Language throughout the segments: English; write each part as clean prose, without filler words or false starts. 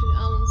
to Alan's.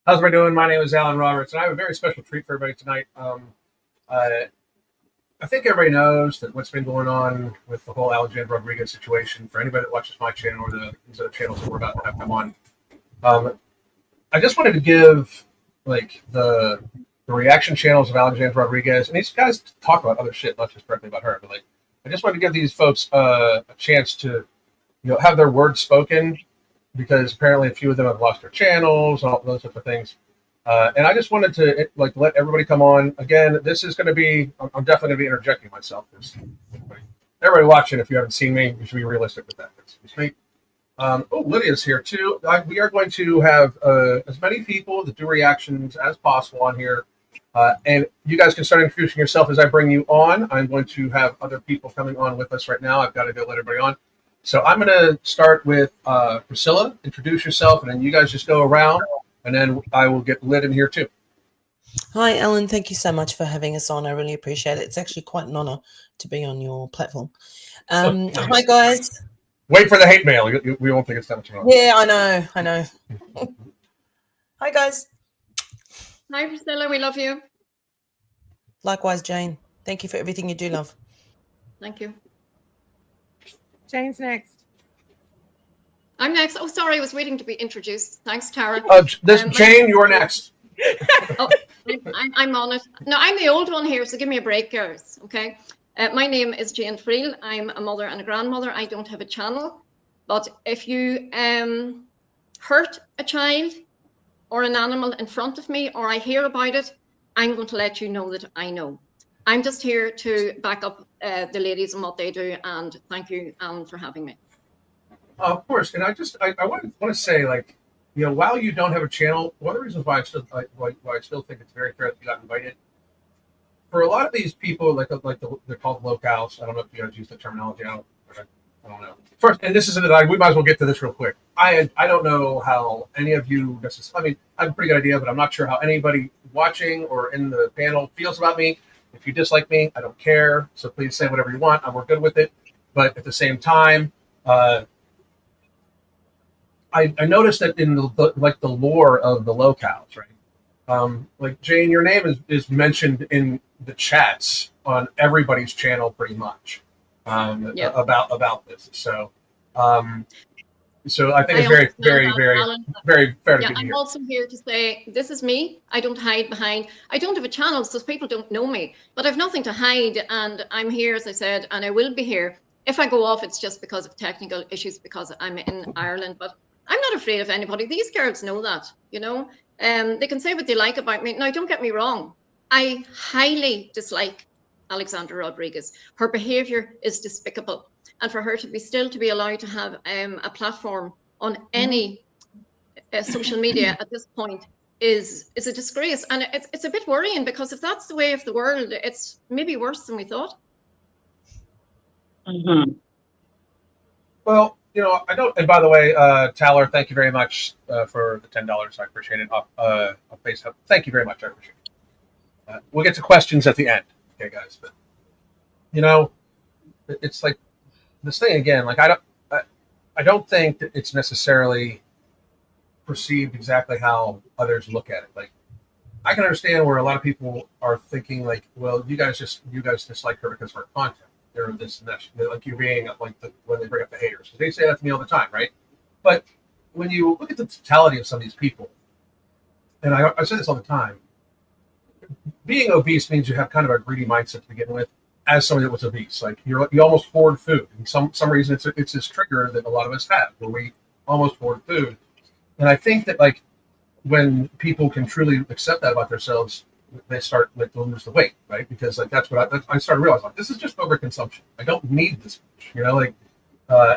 How's everybody doing? My name is Alan Roberts, and I have a very special treat for everybody tonight. I think everybody knows that what's been going on with the whole Alexandra Rodriguez situation. For anybody that watches my channel or these other channels that we're about to have come on, I just wanted to give like the reaction channels of Alexandra Rodriguez, and these guys talk about other shit, not just directly about her. But like, I just wanted to give these folks a chance to, have their words spoken, because apparently a few of them have lost their channels and all those types of things. And I just wanted to let everybody come on. Again, this is going to be, I'm definitely going to be interjecting myself. Everybody watching, if you haven't seen me, you should be realistic with that. Lydia's here too. We are going to have as many people that do reactions as possible on here. And you guys can start introducing yourself as I bring you on. I'm going to have other people coming on with us right now. I've got to go let everybody on. So I'm going to start with Priscilla. Introduce yourself, and then you guys just go around, and then I will get lit in here too. Hi, Alan. Thank you so much for having us on. I really appreciate it. It's actually quite an honor to be on your platform. Hi, guys. Wait for the hate mail. We won't think it's that much of Yeah, I know. Hi, guys. Hi, Priscilla. We love you. Likewise, Jane. Thank you for everything you do, love. Thank you. Jane's next. I'm next. Oh, sorry, I was waiting to be introduced. Thanks, Tara. Jane, you're next. I'm on it. No, I'm the old one here, so give me a break, girls. Okay. My name is Jane Friel. I'm a mother and a grandmother. I don't have a channel, but if you hurt a child or an animal in front of me, or I hear about it, I'm going to let you know that I know. I'm just here to back up the ladies and what they do, and thank you, Alan, for having me. Of course, and I want to say, while you don't have a channel, one of the reasons why I still think it's very fair that you got invited. For a lot of these people, they're called locals. I don't know if you guys use the terminology. I don't know. First, and this is we might as well get to this real quick. I don't know how any of you necessarily. I mean, I have a pretty good idea, but I'm not sure how anybody watching or in the panel feels about me. If you dislike me, I don't care. So please say whatever you want. We're good with it. But at the same time, I noticed that in the lore of the locals, right? Jane, your name is mentioned in the chats on everybody's channel pretty much about this. So I think it's very fair to be here. I'm also here to say this is me. I don't hide behind. I don't have a channel, so people don't know me. But I've nothing to hide, and I'm here, as I said, and I will be here. If I go off, it's just because of technical issues, because I'm in Ireland. But I'm not afraid of anybody. These girls know that, They can say what they like about me. Now, don't get me wrong. I highly dislike Alexandra Rodriguez. Her behavior is despicable. And for her to be allowed to have a platform on any social media at this point is a disgrace. And it's a bit worrying, because if that's the way of the world, it's maybe worse than we thought. Mm-hmm. Well, I don't. And by the way, Tyler, thank you very much for the $10. I appreciate it. Off Facebook. Thank you very much. I appreciate it. We'll get to questions at the end, okay, guys. But it's like this thing again. I don't think that it's necessarily perceived exactly how others look at it. I can understand where a lot of people are thinking, well, you guys dislike her because of her content. They're this and that. You're being when they bring up the haters. They say that to me all the time, right? But when you look at the totality of some of these people, and I say this all the time, being obese means you have kind of a greedy mindset to begin with. as somebody that was obese. Like you almost hoard food. And some reason it's this trigger that a lot of us have where we almost hoard food. And I think that like when people can truly accept that about themselves, they start like to lose the weight, right? Because like that's what I started realizing. Like, this is just overconsumption. I don't need this much, like,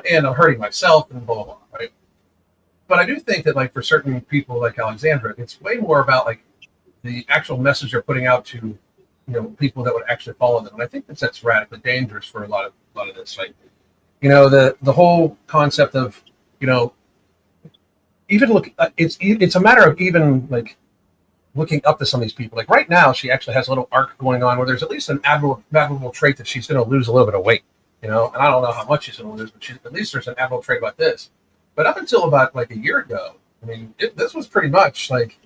and I'm hurting myself and blah blah blah, right? But I do think that like for certain people like Alexandra, it's way more about like the actual message they're putting out to people that would actually follow them. And I think that's radically dangerous for a lot of this. Like, the whole concept of even look, it's a matter of even like looking up to some of these people. Like right now, she actually has a little arc going on where there's at least an admirable trait that she's going to lose a little bit of weight. And I don't know how much she's going to lose, but at least there's an admirable trait about this. But up until about like a year ago, I mean, this was pretty much like,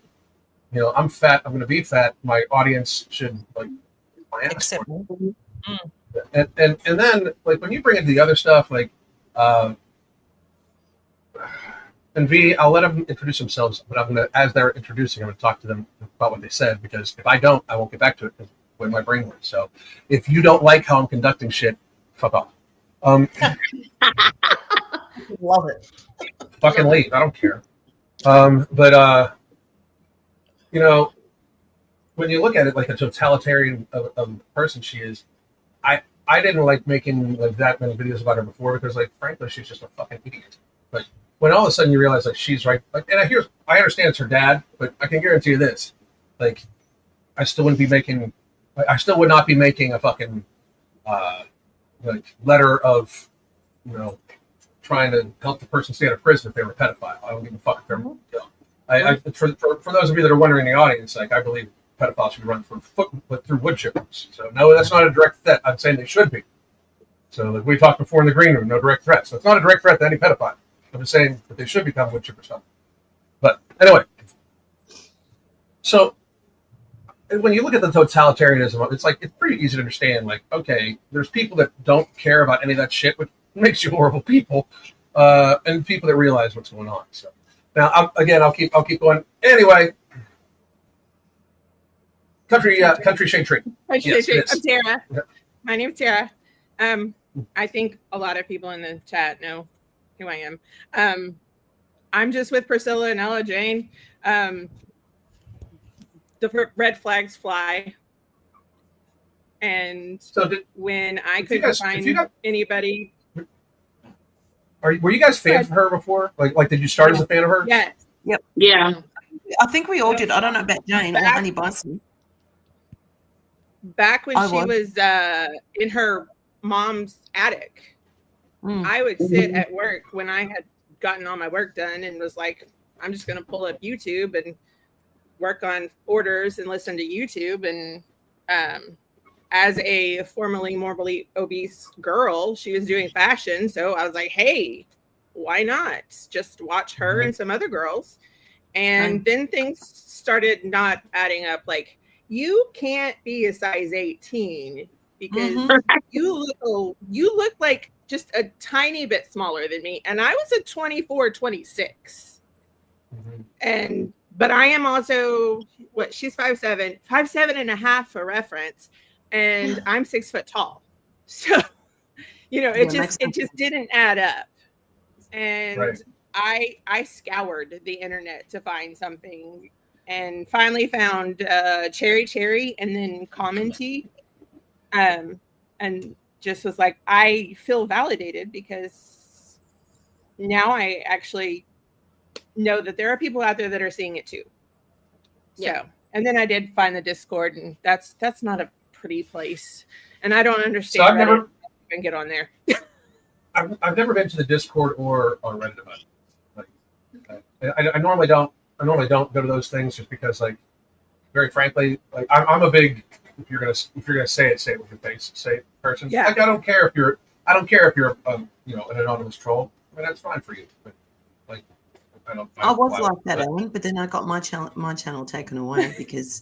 I'm fat. I'm going to be fat. My audience should like accept me. And then like when you bring into the other stuff, like, and V, I'll let them introduce themselves, but I'm gonna, as they're introducing, I'm gonna talk to them about what they said, because if I don't, I won't get back to it when my brain works. So if you don't like how I'm conducting shit, fuck off. Love it. Fucking leave. I don't care. When you look at it like a totalitarian of person she is, I didn't like making like that many videos about her before because like frankly she's just a fucking idiot. But when all of a sudden you realize like she's right, like, and I understand it's her dad, but I can guarantee you this, like I still would not be making a fucking like letter of trying to help the person stay out of prison if they were a pedophile. I don't give a fuck if they're for those of you that are wondering in the audience, like I believe pedophiles should run through wood chippers. So no, that's not a direct threat. I'm saying they should be. So like we talked before in the green room, no direct threat. So it's not a direct threat to any pedophile. I'm just saying that they should become wood chippers. But anyway, so when you look at the totalitarianism, it's like it's pretty easy to understand. Like, okay, there's people that don't care about any of that shit, which makes you horrible people, and people that realize what's going on. So now, I'll keep going. Anyway, country shade tree. I'm Tara. Yeah. My name's Tara. I think a lot of people in the chat know who I am. I'm just with Priscilla and Ella Jane. The red flags fly. And so when I couldn't find anybody. Were you guys fans of her before? Like did you start as a fan of her? Yes. Yep. Yeah. I think we all did. I don't know about Jane or Honey Bison. Back when she was in her mom's attic, I would sit at work when I had gotten all my work done and was like, I'm just going to pull up YouTube and work on orders and listen to YouTube. And as a formerly morbidly obese girl, she was doing fashion. So I was like, hey, why not just watch her and some other girls? And then things started not adding up. Like, you can't be a size 18 because you look like just a tiny bit smaller than me. And I was a 24, 26. But I am also, she's 5'7", 5'7.5" for reference. And I'm 6 foot tall. So, it just didn't add up. And I scoured the internet to find something and finally found Cherry and then Commenty. And just was like, I feel validated because now I actually know that there are people out there that are seeing it too. Yeah. So, and then I did find the Discord, and that's not a pretty place. And I don't understand. So I've never even get on there. I've never been to the Discord or on Reddit about it. Like, I normally don't go to those things just because, like, very frankly, like I'm a big if you're gonna say it with your face, say it person. Yeah. Like I don't care if you're an anonymous troll. I mean, that's fine for you. But like I was like that, Ellen, but then I got my channel taken away because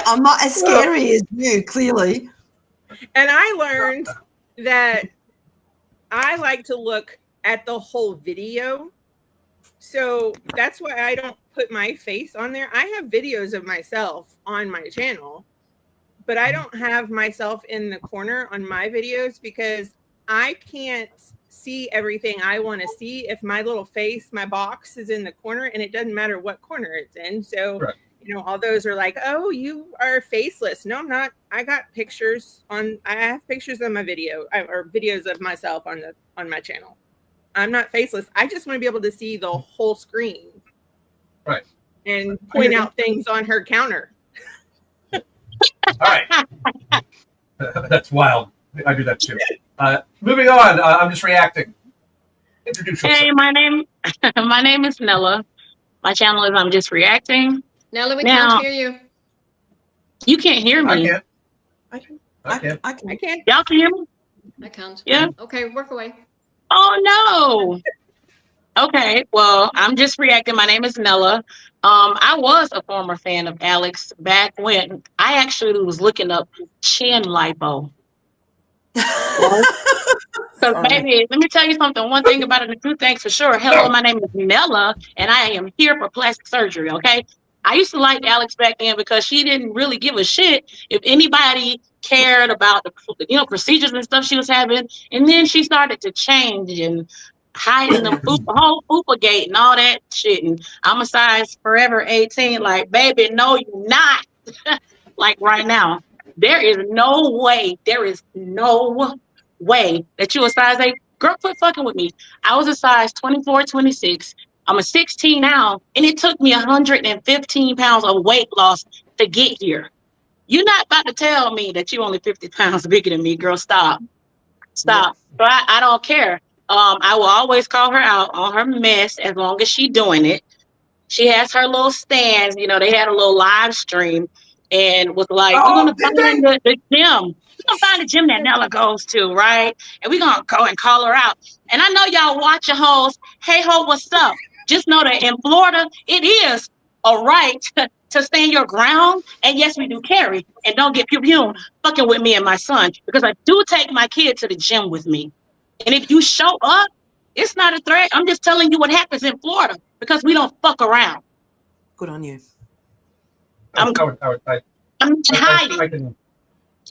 I'm not as scary as you, clearly. And I learned that I like to look at the whole video. So that's why I don't put my face on there. I have videos of myself on my channel, but I don't have myself in the corner on my videos because I can't see everything I want to see if my little face, my box is in the corner, and it doesn't matter what corner it's in. So, Right. you know, all those are like, oh, you are faceless. No, I'm not. I got pictures I have pictures on my video or videos of myself on my channel. I'm not faceless. I just want to be able to see the whole screen. Right. And point out things on her counter. All right. That's wild. I do that too. Moving on. I'm just reacting. Introduce yourself. Hey, my name is Nella. My channel is I'm Just Reacting. Nella, we Now- can't hear you. You can't hear me. I can. I can't. Y'all can hear me? I can't. Yeah. Okay, work away. Oh no. Okay, well, I'm Just Reacting. My name is Nella. I was a former fan of Alex back when I actually was looking up chin lipo. So, baby, let me tell you something. One thing about it, and two things for sure. Hello, my name is Nella, and I am here for plastic surgery, okay? I used to like Alex back then because she didn't really give a shit if anybody cared about the procedures and stuff she was having. And then she started to change and hiding the whole fupa gate and all that shit. And I'm a size forever 18. Like, baby, no, you're not. Like right now, there is no way that you a size 8. Girl, quit fucking with me. I was a size 24, 26. I'm a 16 now, and it took me 115 pounds of weight loss to get here. You're not about to tell me that you're only 50 pounds bigger than me, girl. Stop. Yeah. But I don't care. I will always call her out on her mess as long as she's doing it. She has her little stands. You know, they had a little live stream and was like, we're going to find the gym. We're going to find the gym that Nella goes to, right? And we're going to go and call her out. And I know y'all watching hoes. Hey, ho, what's up? Just know that in Florida, it is a right to stand your ground. And yes, we do carry. And don't get pew fucking with me and my son, because I do take my kid to the gym with me. And if you show up, it's not a threat. I'm just telling you what happens in Florida because we don't fuck around. Good on you. I'm hiding.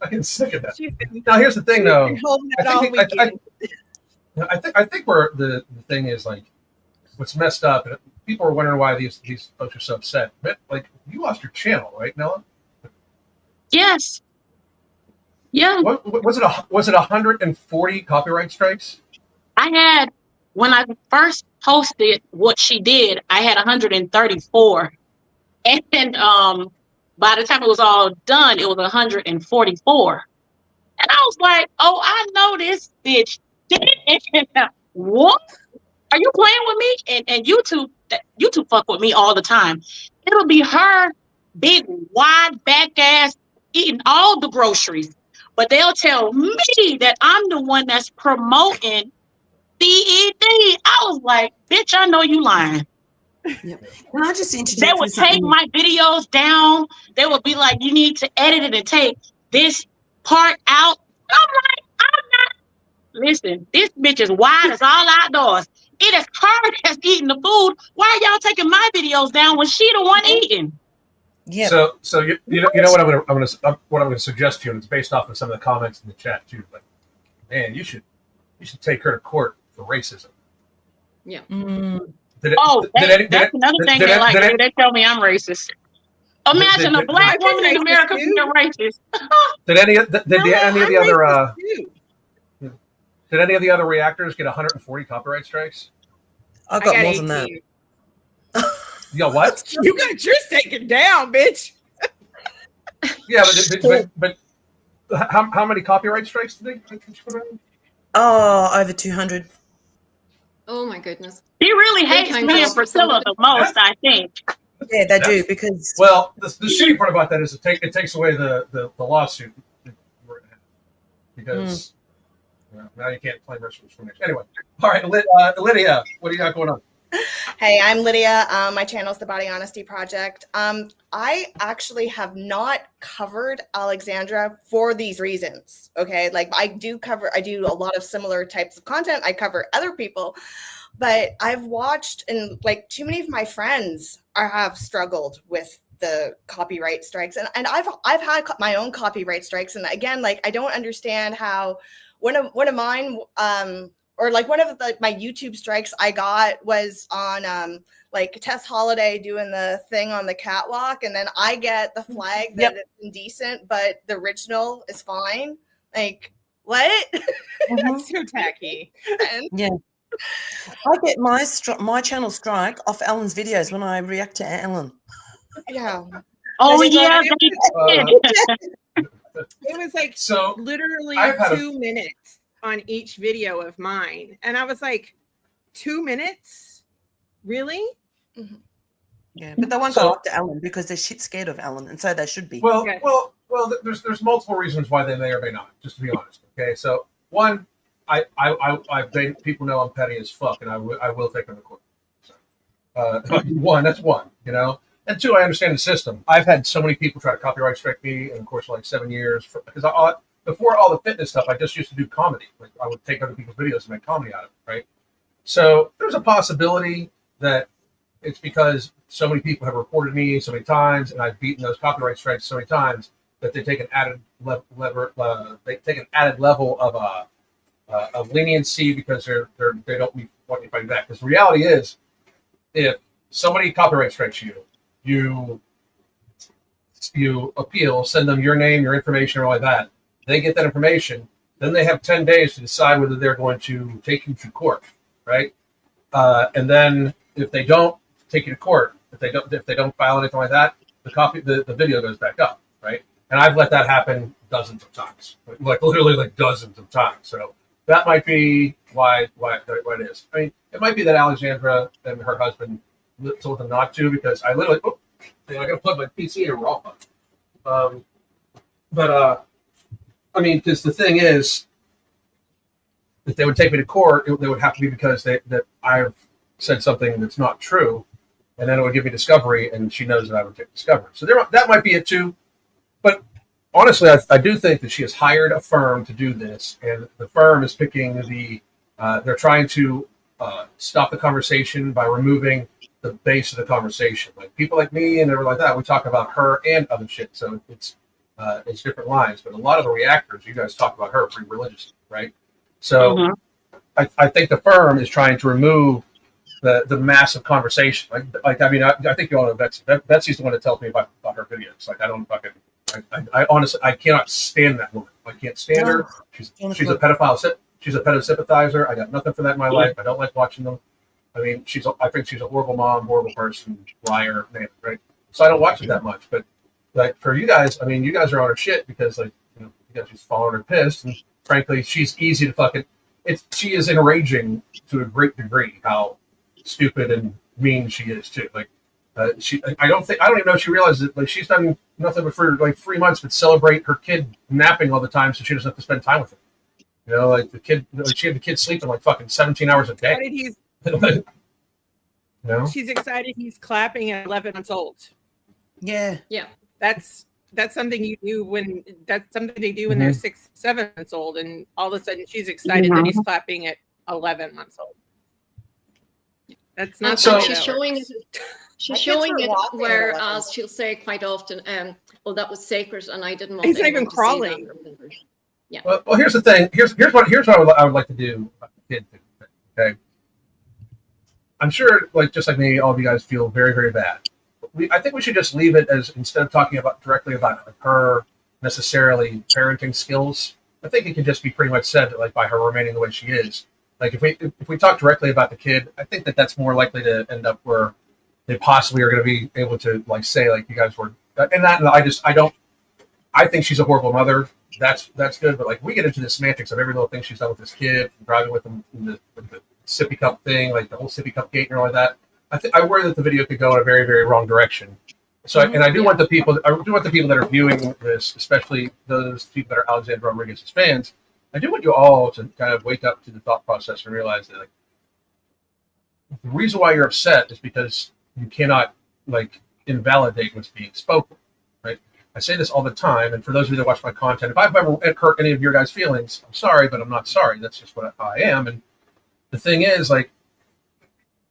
I can stick at that. Now, here's the thing, though. I think where the thing is, like, what's messed up, and people are wondering why these folks are so upset. But, like, you lost your channel, right, Nella? Yes. Yeah. What was it 140 copyright strikes? I had, when I first posted what she did, I had 134. And by the time it was all done, it was 144. And I was like, oh, I know this bitch did it. What? Are you playing with me? And YouTube fuck with me all the time. It'll be her big, wide back ass eating all the groceries. But they'll tell me that I'm the one that's promoting BED. I was like, bitch, I know you lying. Yep. Can I just interject? They would take my videos down. They would be like, you need to edit it and take this part out. I'm like, I'm not. Listen, this bitch is wide as all outdoors. It is her that's eating the food. Why are y'all taking my videos down when she the one eating? Yeah. So you know what I'm gonna suggest to you, and it's based off of some of the comments in the chat too. But man, you should take her to court for racism. Yeah. That's another thing they like. They tell me I'm racist. Imagine a black woman in America being racist. Did any of the other reactors get 140 copyright strikes? I got more than that. Yo, what? You got yours taken down, bitch. Yeah, but how many copyright strikes did they put on? Oh, over 200. Oh my goodness. He really hates me and Priscilla the most, I think. Yeah, they do, because the shitty part about that is it takes away the lawsuit that we're gonna have, because now you can't claim racial discrimination. Anyway, all right, Lydia, what do you got going on? Hey, I'm Lydia. My channel is the Body Honesty Project. I actually have not covered Alexandra for these reasons. Okay, like I do a lot of similar types of content. I cover other people, but I've watched, and like too many of my friends have struggled with the copyright strikes, and I've had my own copyright strikes, and again, like, I don't understand how one of mine, or like one of my YouTube strikes I got was on like Tess Holiday doing the thing on the catwalk, and then I get the flag that it's indecent, but the original is fine. Like, what? That's so tacky. Yeah. I get my channel strike off Alan's videos when I react to Alan. Yeah. Oh yeah, it was like so literally I've had 2 minutes on each video of mine, and I was like, 2 minutes, really? Mm-hmm. Yeah, but they won't go after Alan because they're shit scared of Alan, and so they should be. Well, there's multiple reasons why they may or may not. Just to be honest, okay. So one, people know I'm petty as fuck, and I will take them to court. So, one, that's one, you know. And two, I understand the system. I've had so many people try to copyright strike me in the course of like 7 years because before all the fitness stuff, I just used to do comedy. Like I would take other people's videos and make comedy out of it, right? So there's a possibility that it's because so many people have reported me so many times, and I've beaten those copyright strikes so many times that they take an added level of leniency because they don't want you fighting back. Because the reality is, if somebody copyright strikes you, you appeal, send them your name, your information, or like that. They get that information. Then they have 10 days to decide whether they're going to take you to court, right? And then if they don't take you to court, if they don't file anything like that, the video goes back up, right? And I've let that happen dozens of times, like literally like dozens of times. So that might be why it is. I mean, it might be that Alexandra and her husband told them not to, because I literally, I got to plug my PC in, we're all fun. I mean, because the thing is, if they would take me to court, they would have to be because that I've said something that's not true, and then it would give me discovery, and she knows that I would take discovery. So that might be it too. But honestly, I do think that she has hired a firm to do this, and the firm is picking they're trying to stop the conversation by removing the base of the conversation. Like people like me and everyone like that, we talk about her and other shit. So it's different lines. But a lot of the reactors, you guys talk about her pretty religiously, right? So I think the firm is trying to remove the massive conversation. Like I mean, I think you all know Betsy. Betsy's the one that tells me about her videos. Like I don't fucking. I honestly, I cannot stand that woman. I can't stand her. She's a pedophile. She's a pedo sympathizer. I got nothing for that in my life. I don't like watching them. I mean, I think she's a horrible mom, horrible person, liar, man, right? So I don't watch it that much. But like for you guys, I mean, you guys are on her shit because like you guys just following her pissed, and frankly, she's easy to fucking. She is enraging to a great degree how stupid and mean she is too. Like I don't even know if she realizes it. Like she's done nothing but for like 3 months but celebrate her kid napping all the time so she doesn't have to spend time with him. You know, like the kid, she had the kid sleeping like fucking 17 hours a day. No? She's excited he's clapping at 11 months old. Yeah. That's something you do when they do when they're 6, 7 months old, and all of a sudden she's excited that he's clapping at 11 months old. That's not so. She's showing it. She's showing it, whereas she'll say quite often, "Well, that was sacred, and I didn't want." He's not even crawling. Yeah. Well, here's the thing. Here's what I would like to do. Okay. I'm sure, just like me, all of you guys feel very, very bad. I think we should just leave it as, instead of talking directly about her necessarily parenting skills, I think it can just be pretty much said that, like, by her remaining the way she is. Like, if we talk directly about the kid, I think that's more likely to end up where they possibly are going to be able to, like, say, like, you guys were, and that, I think she's a horrible mother. That's good, but like we get into the semantics of every little thing she's done with this kid, driving with him with the sippy cup thing, like the whole sippy cup gate and all of that. I worry that the video could go in a very, very wrong direction. So, and I do want the people that are viewing this, especially those people that are Alexandra Rodriguez's fans, I do want you all to kind of wake up to the thought process and realize that, like, the reason why you're upset is because you cannot, like, invalidate what's being spoken, right? I say this all the time, and for those of you that watch my content, if I've ever hurt any of your guys' feelings, I'm sorry, but I'm not sorry. That's just what I am. And the thing is, like,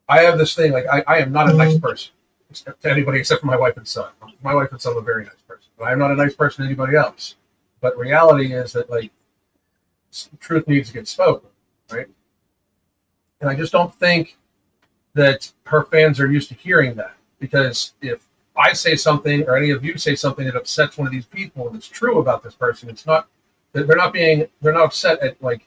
I have this thing, like, I am not a nice person. to anybody except for my wife and son. My wife and son are a very nice person, but I'm not a nice person to anybody else. But reality is that like truth needs to get spoken, right? And I just don't think that her fans are used to hearing that, because if I say something or any of you say something that upsets one of these people and it's true about this person, it's not they're not upset at like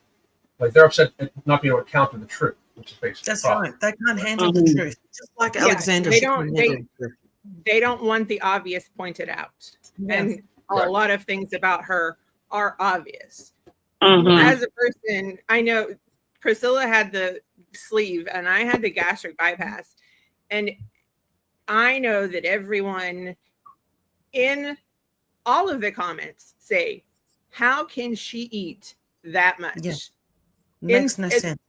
they're upset at not being able to counter the truth, which is basically That's right. They can't handle the truth. Just like Alexandra. They don't want the obvious pointed out. Yes. And a lot of things about her are obvious. As a person, I know Priscilla had the sleeve and I had the gastric bypass. And I know that everyone in all of the comments say, how can she eat that much? Yeah. Makes no sense.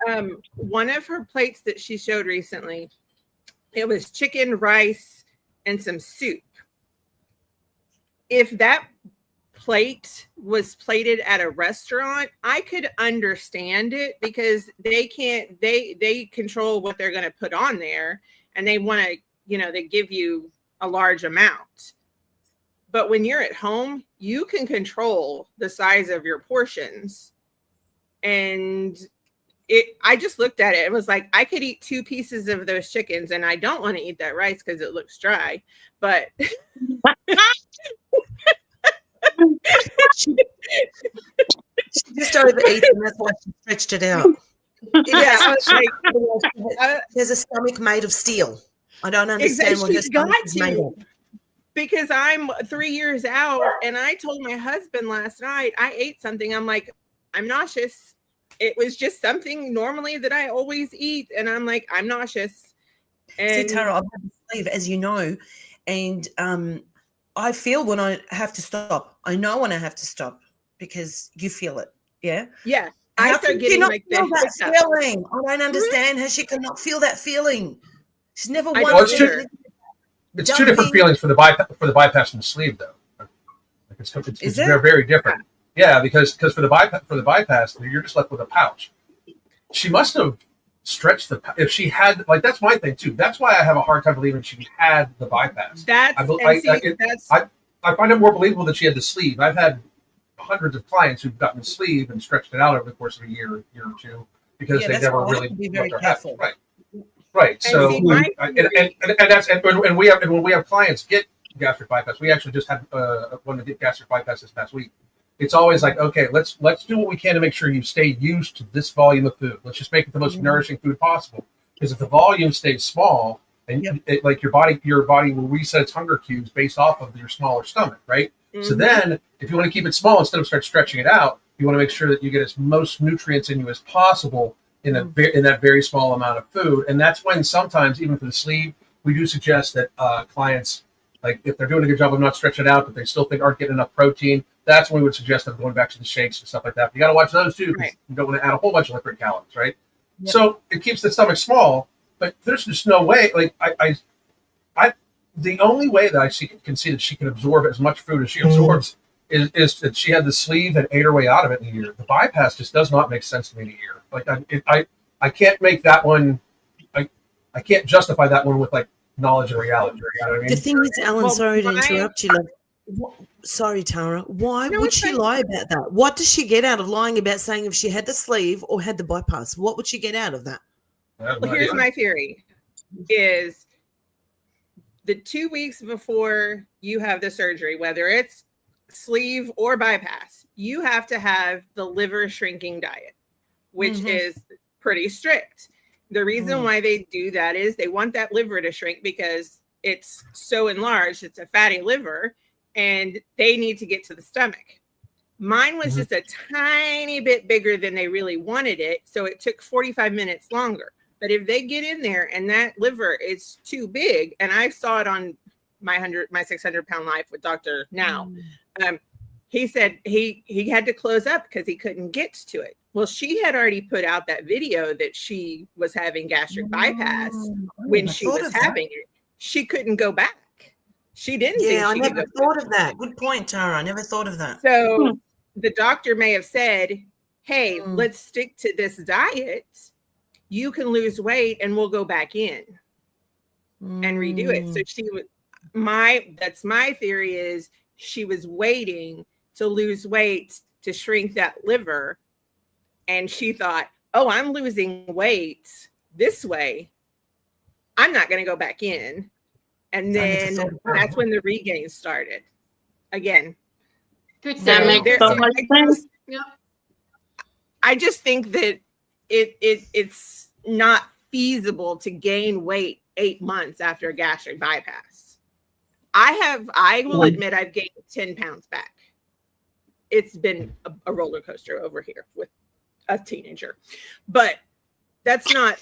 One of her plates that she showed recently, it was chicken, rice, and some soup. If that plate was plated at a restaurant, I could understand it, because they control what they're going to put on there, and they want to, they give you a large amount. But when you're at home, you can control the size of your portions. And I just looked at it and was like, I could eat 2 pieces of those chickens, and I don't want to eat that rice because it looks dry. But she just overeaten, and that's why she stretched it out. Yeah, I was like, there's a stomach made of steel. I don't understand what this stomach is made of. Because I'm 3 years out, and I told my husband last night, I ate something. I'm like, I'm nauseous. It was just something normally that I always eat, and I'm like, I'm nauseous. And see, Tara, I've had a sleeve, as you know, and I feel when I have to stop. I know when I have to stop, because you feel it. Yeah. Yeah. I start getting like that feeling. I don't understand how she cannot feel that feeling. She's never once. It's 2 different feelings for the bypass and the sleeve, though. It's they're very different. Yeah, because for the bypass, you're just left with a pouch. She must have stretched if she had, like, that's my thing too. That's why I have a hard time believing she had the bypass. I find it more believable that she had the sleeve. I've had hundreds of clients who've gotten the sleeve and stretched it out over the course of a year or two, because they never really be very careful. Right. So, when we have clients get gastric bypass, we actually just had one to get gastric bypass this past week. It's always like, okay, let's do what we can to make sure you stay used to this volume of food. Let's just make it the most nourishing food possible. Because if the volume stays small, and your body will reset its hunger cues based off of your smaller stomach, right? So then, if you want to keep it small instead of start stretching it out, you want to make sure that you get as most nutrients in you as possible in that very small amount of food. And that's when sometimes, even for the sleeve, we do suggest that clients, like, if they're doing a good job of not stretching it out, but they still aren't getting enough protein, that's when we would suggest them going back to the shakes and stuff like that. But you got to watch those too, because you don't want to add a whole bunch of liquid calories, right? Yep. So it keeps the stomach small, but there's just no way. Like the only way that I can see that she can absorb as much food as she absorbs is that she had the sleeve and ate her way out of it in a year. The bypass just does not make sense to me in a year. Like I can't make that one. I can't justify that one with like knowledge and reality. You know what I mean? The thing is, Alan, sorry to interrupt you. Sorry, Tara. Why would she lie about that? What does she get out of lying about saying if she had the sleeve or had the bypass? What would she get out of that? Well, here's my theory: is the 2 weeks before you have the surgery, whether it's sleeve or bypass, you have to have the liver shrinking diet, which is pretty strict. The reason why they do that is they want that liver to shrink because it's so enlarged. It's a fatty liver, and they need to get to the stomach. Mine was just a tiny bit bigger than they really wanted it, so it took 45 minutes longer. But if they get in there and that liver is too big, and I saw it on my 600-pound life with Dr. Now, he said he had to close up because he couldn't get to it. Well, she had already put out that video that she was having gastric bypass when she was having it. She couldn't go back. She didn't. Yeah, I never thought of that. Good point, Tara. I never thought of that. So the doctor may have said, hey, let's stick to this diet. You can lose weight and we'll go back in. and redo it. So she would, that's my theory, is she was waiting to lose weight to shrink that liver. And she thought, oh, I'm losing weight this way, I'm not going to go back in. And then that's when the regain started. Again, Good That makes so much sense. Yeah. I just think that it's not feasible to gain weight 8 months after a gastric bypass. I will admit I've gained 10 pounds back. It's been a roller coaster over here with a teenager, but that's not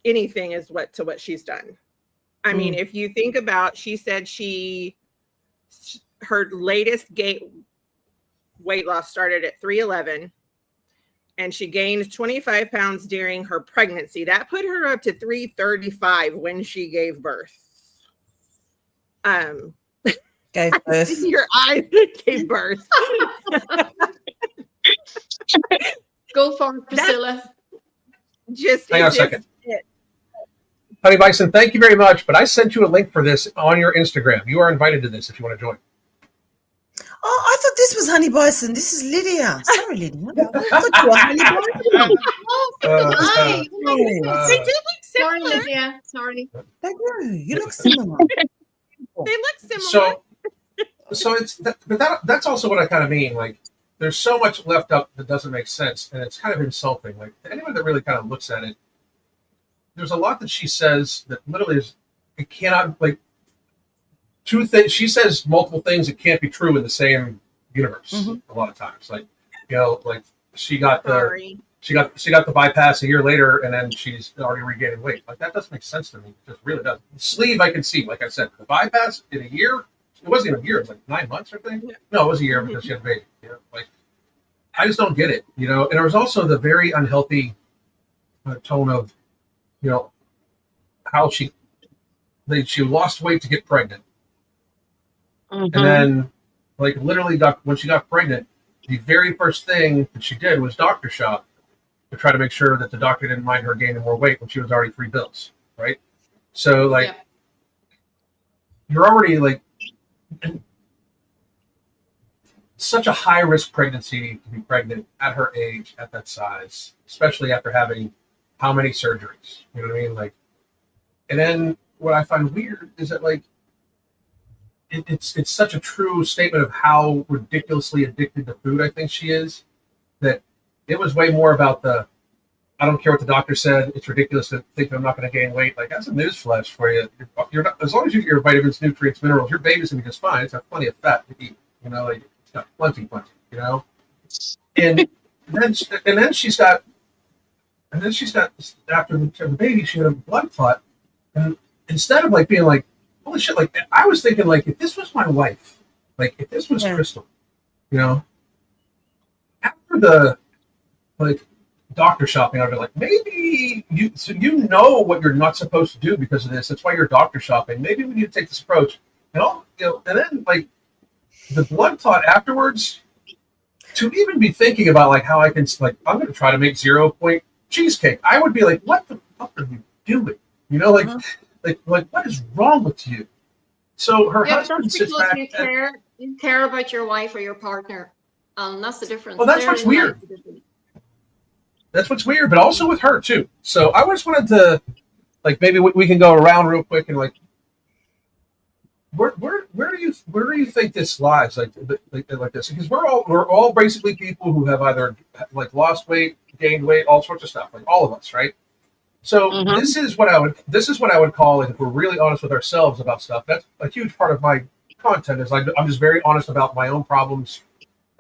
anything as what she's done. I mean, if you think about, she said her latest weight loss started at 311, and she gained 25 pounds during her pregnancy. That put her up to 335 when she gave birth. Gave birth. Your eyes gave birth. Go for it, Priscilla. Hang on a second. Honey Bison, thank you very much, but I sent you a link for this on your Instagram. You are invited to this if you want to join. Oh, I thought this was Honey Bison. This is Lydia. Sorry, Lydia. I thought you were Honey Bison. Hi. They do look Sorry, similar. Lydia. Sorry. They do. You look similar. They look similar. So it's that's also what I kind of mean. Like, there's so much left up that doesn't make sense, and it's kind of insulting. Like, anyone that really kind of looks at it, there's a lot that she says that literally it cannot, like, two things. She says multiple things that can't be true in the same universe. A lot of times, like, like she got the bypass a year later, and then she's already regaining weight. Like, that doesn't make sense to me. It just really doesn't. The sleeve I can see, like I said, the bypass in a year. It wasn't even a year. It was like 9 months or something. No, it was a year because she had a baby. Like, I just don't get it. And there was also the very unhealthy tone of, how she lost weight to get pregnant, and then, like, literally when she got pregnant, the very first thing that she did was doctor shop to try to make sure that the doctor didn't mind her gaining more weight when she was already 3 bills, right? So, like, you're already, like, such a high risk pregnancy to be pregnant at her age, at that size, especially after having how many surgeries? You know what I mean? Like, and then what I find weird is that, like, it's such a true statement of how ridiculously addicted to food I think she is, that it was way more about I don't care what the doctor said. It's ridiculous to think that I'm not going to gain weight. Like, that's a newsflash for you. You're not, as long as you get your vitamins, nutrients, minerals, your baby's going to be just fine. It's got plenty of fat to eat. Like, it's got plenty. And then she's got after the baby, she had a blood clot, and instead of, like, being like, holy shit, like, I was thinking, like, if this was my wife, like, if this was Crystal, after the, like, doctor shopping, I'd be like, maybe you know what you're not supposed to do because of this. That's why you're doctor shopping. Maybe we need to take this approach. And and then, like, the blood clot afterwards, to even be thinking about, like, how I can, like, I'm going to try to make 0-point cheesecake. I would be like, what the fuck are you doing? Like, what is wrong with you? So her husband sits back. You care about your wife or your partner. That's the difference. Well, that's what's weird. That's what's weird, but also with her too. So I just wanted to, like, maybe we can go around real quick and, like, where do you think this lies, like this? Because we're all basically people who have either, like, lost weight, gained weight, all sorts of stuff, like all of us, right? So this is what I would call it, if we're really honest with ourselves about stuff. That's a huge part of my content, is I'm just very honest about my own problems,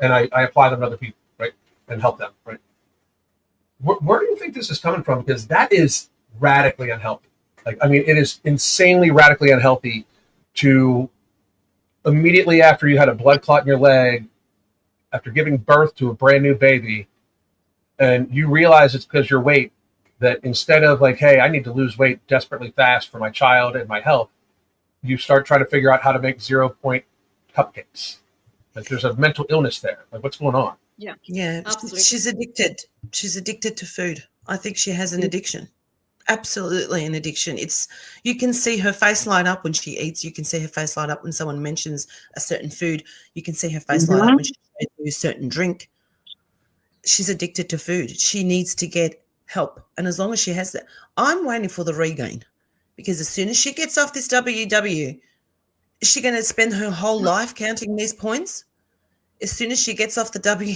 and I apply them to other people, right, and help them, right? Where do you think this is coming from? Because that is radically unhealthy. Like, I mean, it is insanely radically unhealthy to immediately after you had a blood clot in your leg, after giving birth to a brand new baby, and you realize it's because of your weight, that instead of, like, hey, I need to lose weight desperately fast for my child and my health, you start trying to figure out how to make 0-point cupcakes. Like, there's a mental illness there. Like, what's going on? Yeah, absolutely. She's addicted to food. I think she has an addiction. Absolutely an addiction. You can see her face light up when she eats. You can see her face light up when someone mentions a certain food. You can see her face light up when she shows you a certain drink. She's addicted to food. She needs to get help. And as long as she has that, I'm waiting for the regain, because as soon as she gets off this WW, is she going to spend her whole life counting these points? As soon as she gets off the W,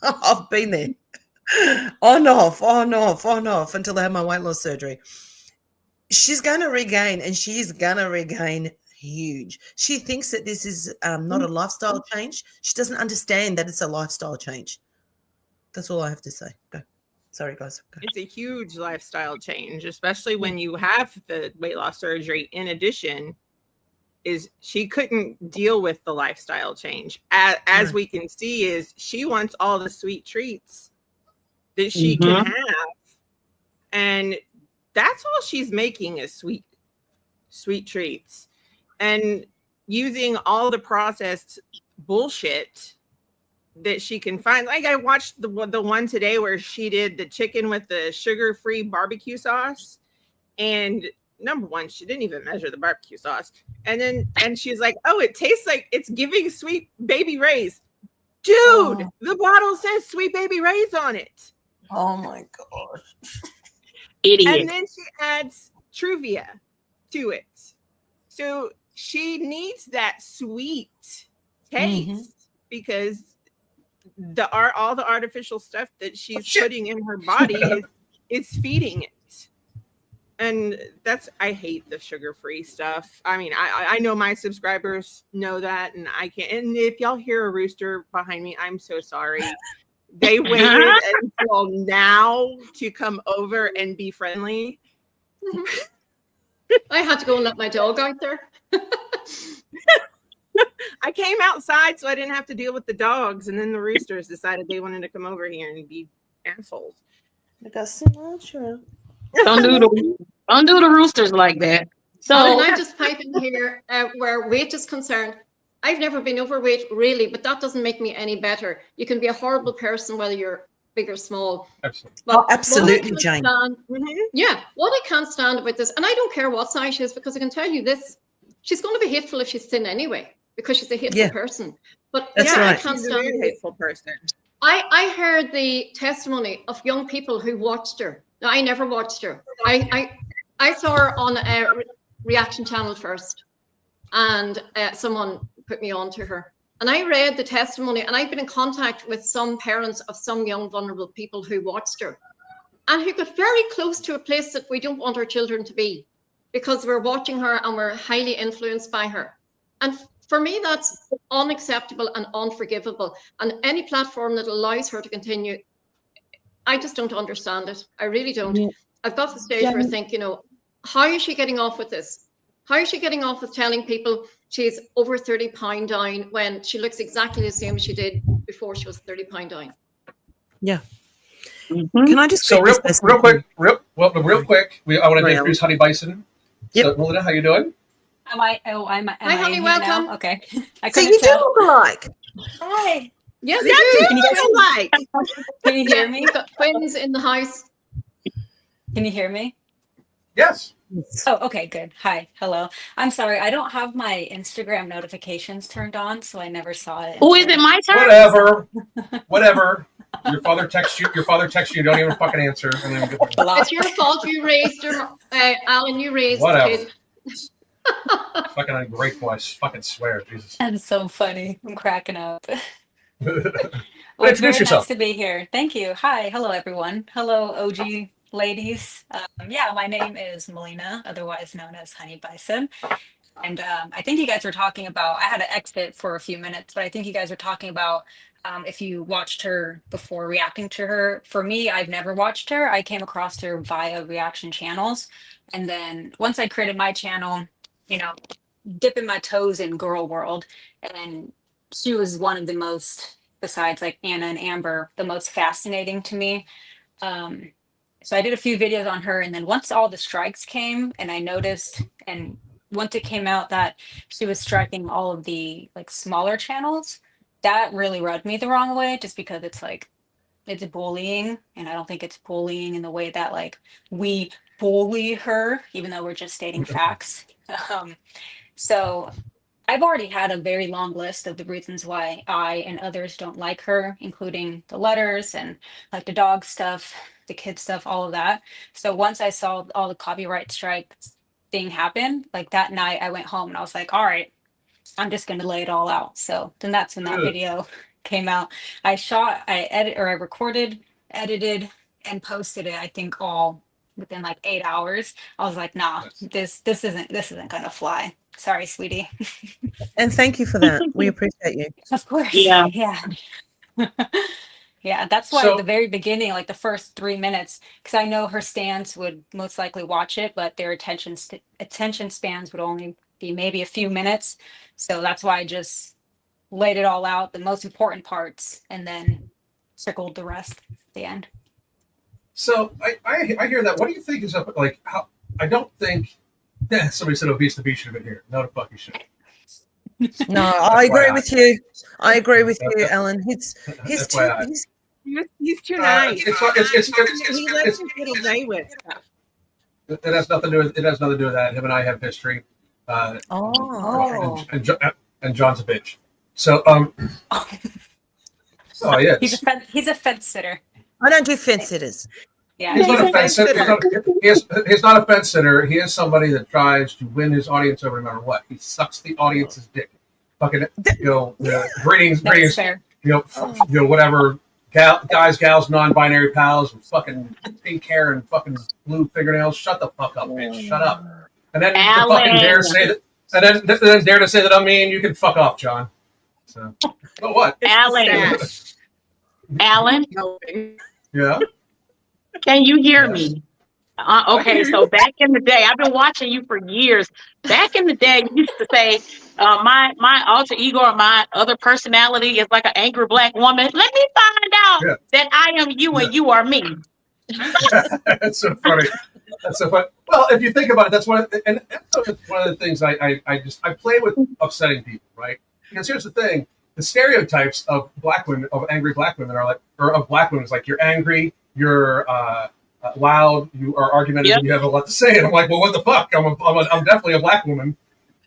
I've been there. On, off until I have my weight loss surgery. She's going to regain, and she's going to regain huge. She thinks that this is not a lifestyle change. She doesn't understand that it's a lifestyle change. That's all I have to say. Go. Sorry, guys. Go. It's a huge lifestyle change, especially when you have the weight loss surgery. In addition, is she couldn't deal with the lifestyle change. As we can see, is she wants all the sweet treats that she can have, and that's all she's making is sweet treats, and using all the processed bullshit that she can find. Like, I watched the one today where she did the chicken with the sugar-free barbecue sauce, and number one, she didn't even measure the barbecue sauce, and she's like, oh, it tastes like it's giving Sweet Baby Ray's. Dude, the bottle says Sweet Baby Ray's on it. Oh my gosh. Idiot. And then she adds Truvia to it. So she needs that sweet taste because all the artificial stuff that she's putting in her body is feeding it. And I hate the sugar-free stuff. I mean, I know my subscribers know that, and I can't. And if y'all hear a rooster behind me, I'm so sorry. They waited until now to come over and be friendly. I had to go and let my dog out there. I came outside so I didn't have to deal with the dogs, and then the roosters decided they wanted to come over here and be assholes. I got Sinatra. Don't do the roosters like that. So can I just pipe in here where weight is concerned? I've never been overweight, really, but that doesn't make me any better. You can be a horrible person whether you're big or small. Absolutely. But Absolutely, Jane. Yeah, what I can't stand about this, and I don't care what size she is, because I can tell you this, she's going to be hateful if she's thin anyway, because she's a hateful person. But that's right. I can't stand a hateful person. I heard the testimony of young people who watched her. Now, I never watched her. I saw her on a reaction channel first, and someone put me on to her. And I read the testimony, and I've been in contact with some parents of some young vulnerable people who watched her and who got very close to a place that we don't want our children to be, because we're watching her and we're highly influenced by her. And for me, that's unacceptable and unforgivable. And any platform that allows her to continue, I just don't understand it. I really don't. Yeah. I've got to the stage where I think, how is she getting off with this? How is she getting off with telling people she's over 30 pound down when she looks exactly the same as she did before she was 30 pound down? Yeah. Can I just real quick? I want to introduce Honey Bison. Yep. So, Melinda, how you doing? Hi, Honey. Welcome. Now? Okay. So you do look alike. Hi. Yes, you do. Can you guys alike? Can you hear me? We've got twins in the house. Can you hear me? Yes. Oh, okay, good. Hi, hello. I'm sorry, I don't have my Instagram notifications turned on, so I never saw it. Oh, is it my turn? Whatever. Your father texts you. You don't even fucking answer. And then it's your fault. You raised her, Alan. You raised whatever. the kid. Fucking ungrateful. I fucking swear, Jesus. That's so funny. I'm cracking up. Well, it's very nice to be here. Thank you. Hi, hello everyone. Hello, OG ladies. My name is Melina, otherwise known as Honey Bison. And I think you guys were talking about, I had to exit for a few minutes, but I think you guys were talking about if you watched her before reacting to her. For me, I've never watched her. I came across her via reaction channels. And then once I created my channel, dipping my toes in girl world. And she was one of the most, besides like Anna and Amber, the most fascinating to me. So I did a few videos on her, and then once all the strikes came and I noticed, and once it came out that she was striking all of the like smaller channels, that really rubbed me the wrong way, just because it's like it's bullying, and I don't think it's bullying in the way that like we bully her, even though we're just stating facts. Um, so I've already had a very long list of the reasons why I and others don't like her, including the letters and like the dog stuff, the kid stuff, all of that. So once I saw all the copyright strike thing happen, like that night I went home and I was like, all right, I'm just going to lay it all out. So then that's when that Good. video came out. I recorded, edited, and posted it, I think all within like 8 hours. I was like, nah, this isn't gonna fly. Sorry, sweetie. And thank you for that. We appreciate you. Of course. Yeah. Yeah. Yeah, that's why So- at the very beginning, like the first 3 minutes, because I know her stands would most likely watch it, but their attention spans would only be maybe a few minutes. So that's why I just laid it all out, the most important parts, and then circled the rest at the end. So I hear that. What do you think is up? Like, how? I don't think. Yeah, somebody said obese the beast should have been here. No, the fuck you should. No, I agree FYI. with you. I agree with you, Alan. He's FYI. He's too nice. He lets you get away with stuff. It has nothing to do with. It has nothing to do with that. Him and I have history. Oh. And John's a bitch. So oh yeah. He's a fence sitter. I don't do fence sitters. Yeah, He's not a fence fence sitter. He's not a fence sitter. He is somebody that tries to win his audience over no matter what. He sucks the audience's dick. Fucking, greetings, that's fair. Whatever. Guys, gals, non-binary pals, and fucking pink hair and fucking blue fingernails. Shut the fuck up, bitch. Shut up. And then to fucking dare say that. And then dare to say that I'm mean. You can fuck off, John. So, but what? Alan, Yeah. can you hear me? Okay, so back in the day, I've been watching you for years. Back in the day, you used to say, my alter ego or my other personality is like an angry black woman. Let me find out that I am you and you are me. That's so funny. That's so funny. Well, if you think about it, that's one of the things I play with upsetting people, right? Because here's the thing: the stereotypes of black women, of angry black women, are like, or of black women, is like you're angry, you're loud, you are argumentative, and you have a lot to say. And I'm like, well, what the fuck? I'm definitely a black woman,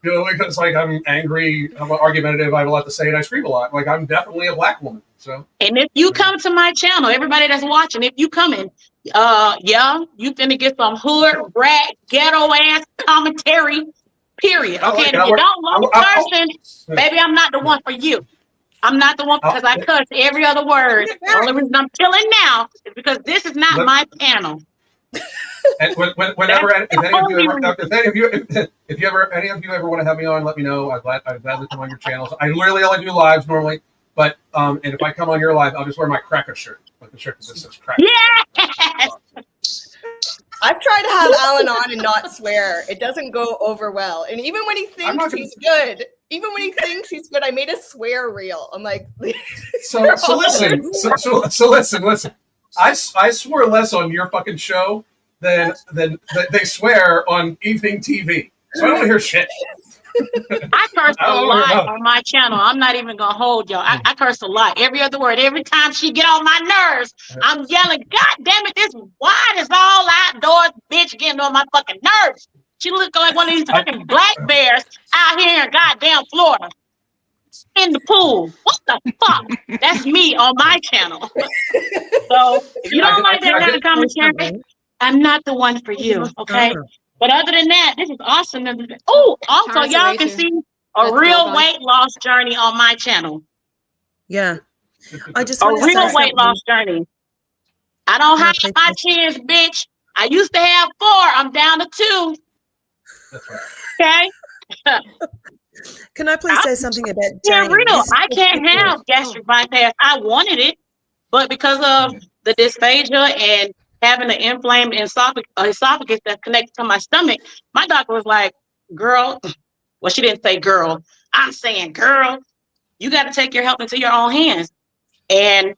because like I'm angry, I'm argumentative, I have a lot to say, and I scream a lot. Like I'm definitely a black woman. So. And if you come to my channel, everybody that's watching, if you come in, you finna get some hood, rat, ghetto ass commentary. Period. Okay, and if you don't love a person, baby, I'm not the one for you. I'm not the one because I cuss every other word. The only reason I'm chilling now is because this is not my channel. And whenever any of you ever want to have me on, let me know. I'd gladly come on your channels. I literally only do lives normally, but and if I come on your live, I'll just wear my cracker shirt, like the shirt that says cracker. Yes. I've tried to have Alan on and not swear. It doesn't go over well. And even when he thinks he's good, I made a swear reel. I'm like, so listen. I swear less on your fucking show than they swear on evening TV. So I don't hear shit. I curse a lot on my channel. I'm not even gonna hold y'all. I curse a lot. Every other word. Every time she get on my nerves, I'm yelling, God damn it, this wine is all outdoors, bitch, getting on my fucking nerves. She look like one of these fucking black bears out here in goddamn Florida. In the pool. What the fuck? That's me on my channel. So if you don't like that kind of commentary, I'm not the one for you, okay? But other than that, this is awesome. Oh, also, y'all can see a real weight loss journey on my channel. Yeah. I just a real weight loss journey. I don't have my chins, bitch. I used to have 4. I'm down to 2. Okay? Can I please say something about Jane? Jane? Real. I can't have gastric bypass. I wanted it, but because of the dysphagia and having an inflamed esophagus that's connected to my stomach, my doctor was like, girl, well, she didn't say girl. I'm saying, girl, you got to take your health into your own hands. And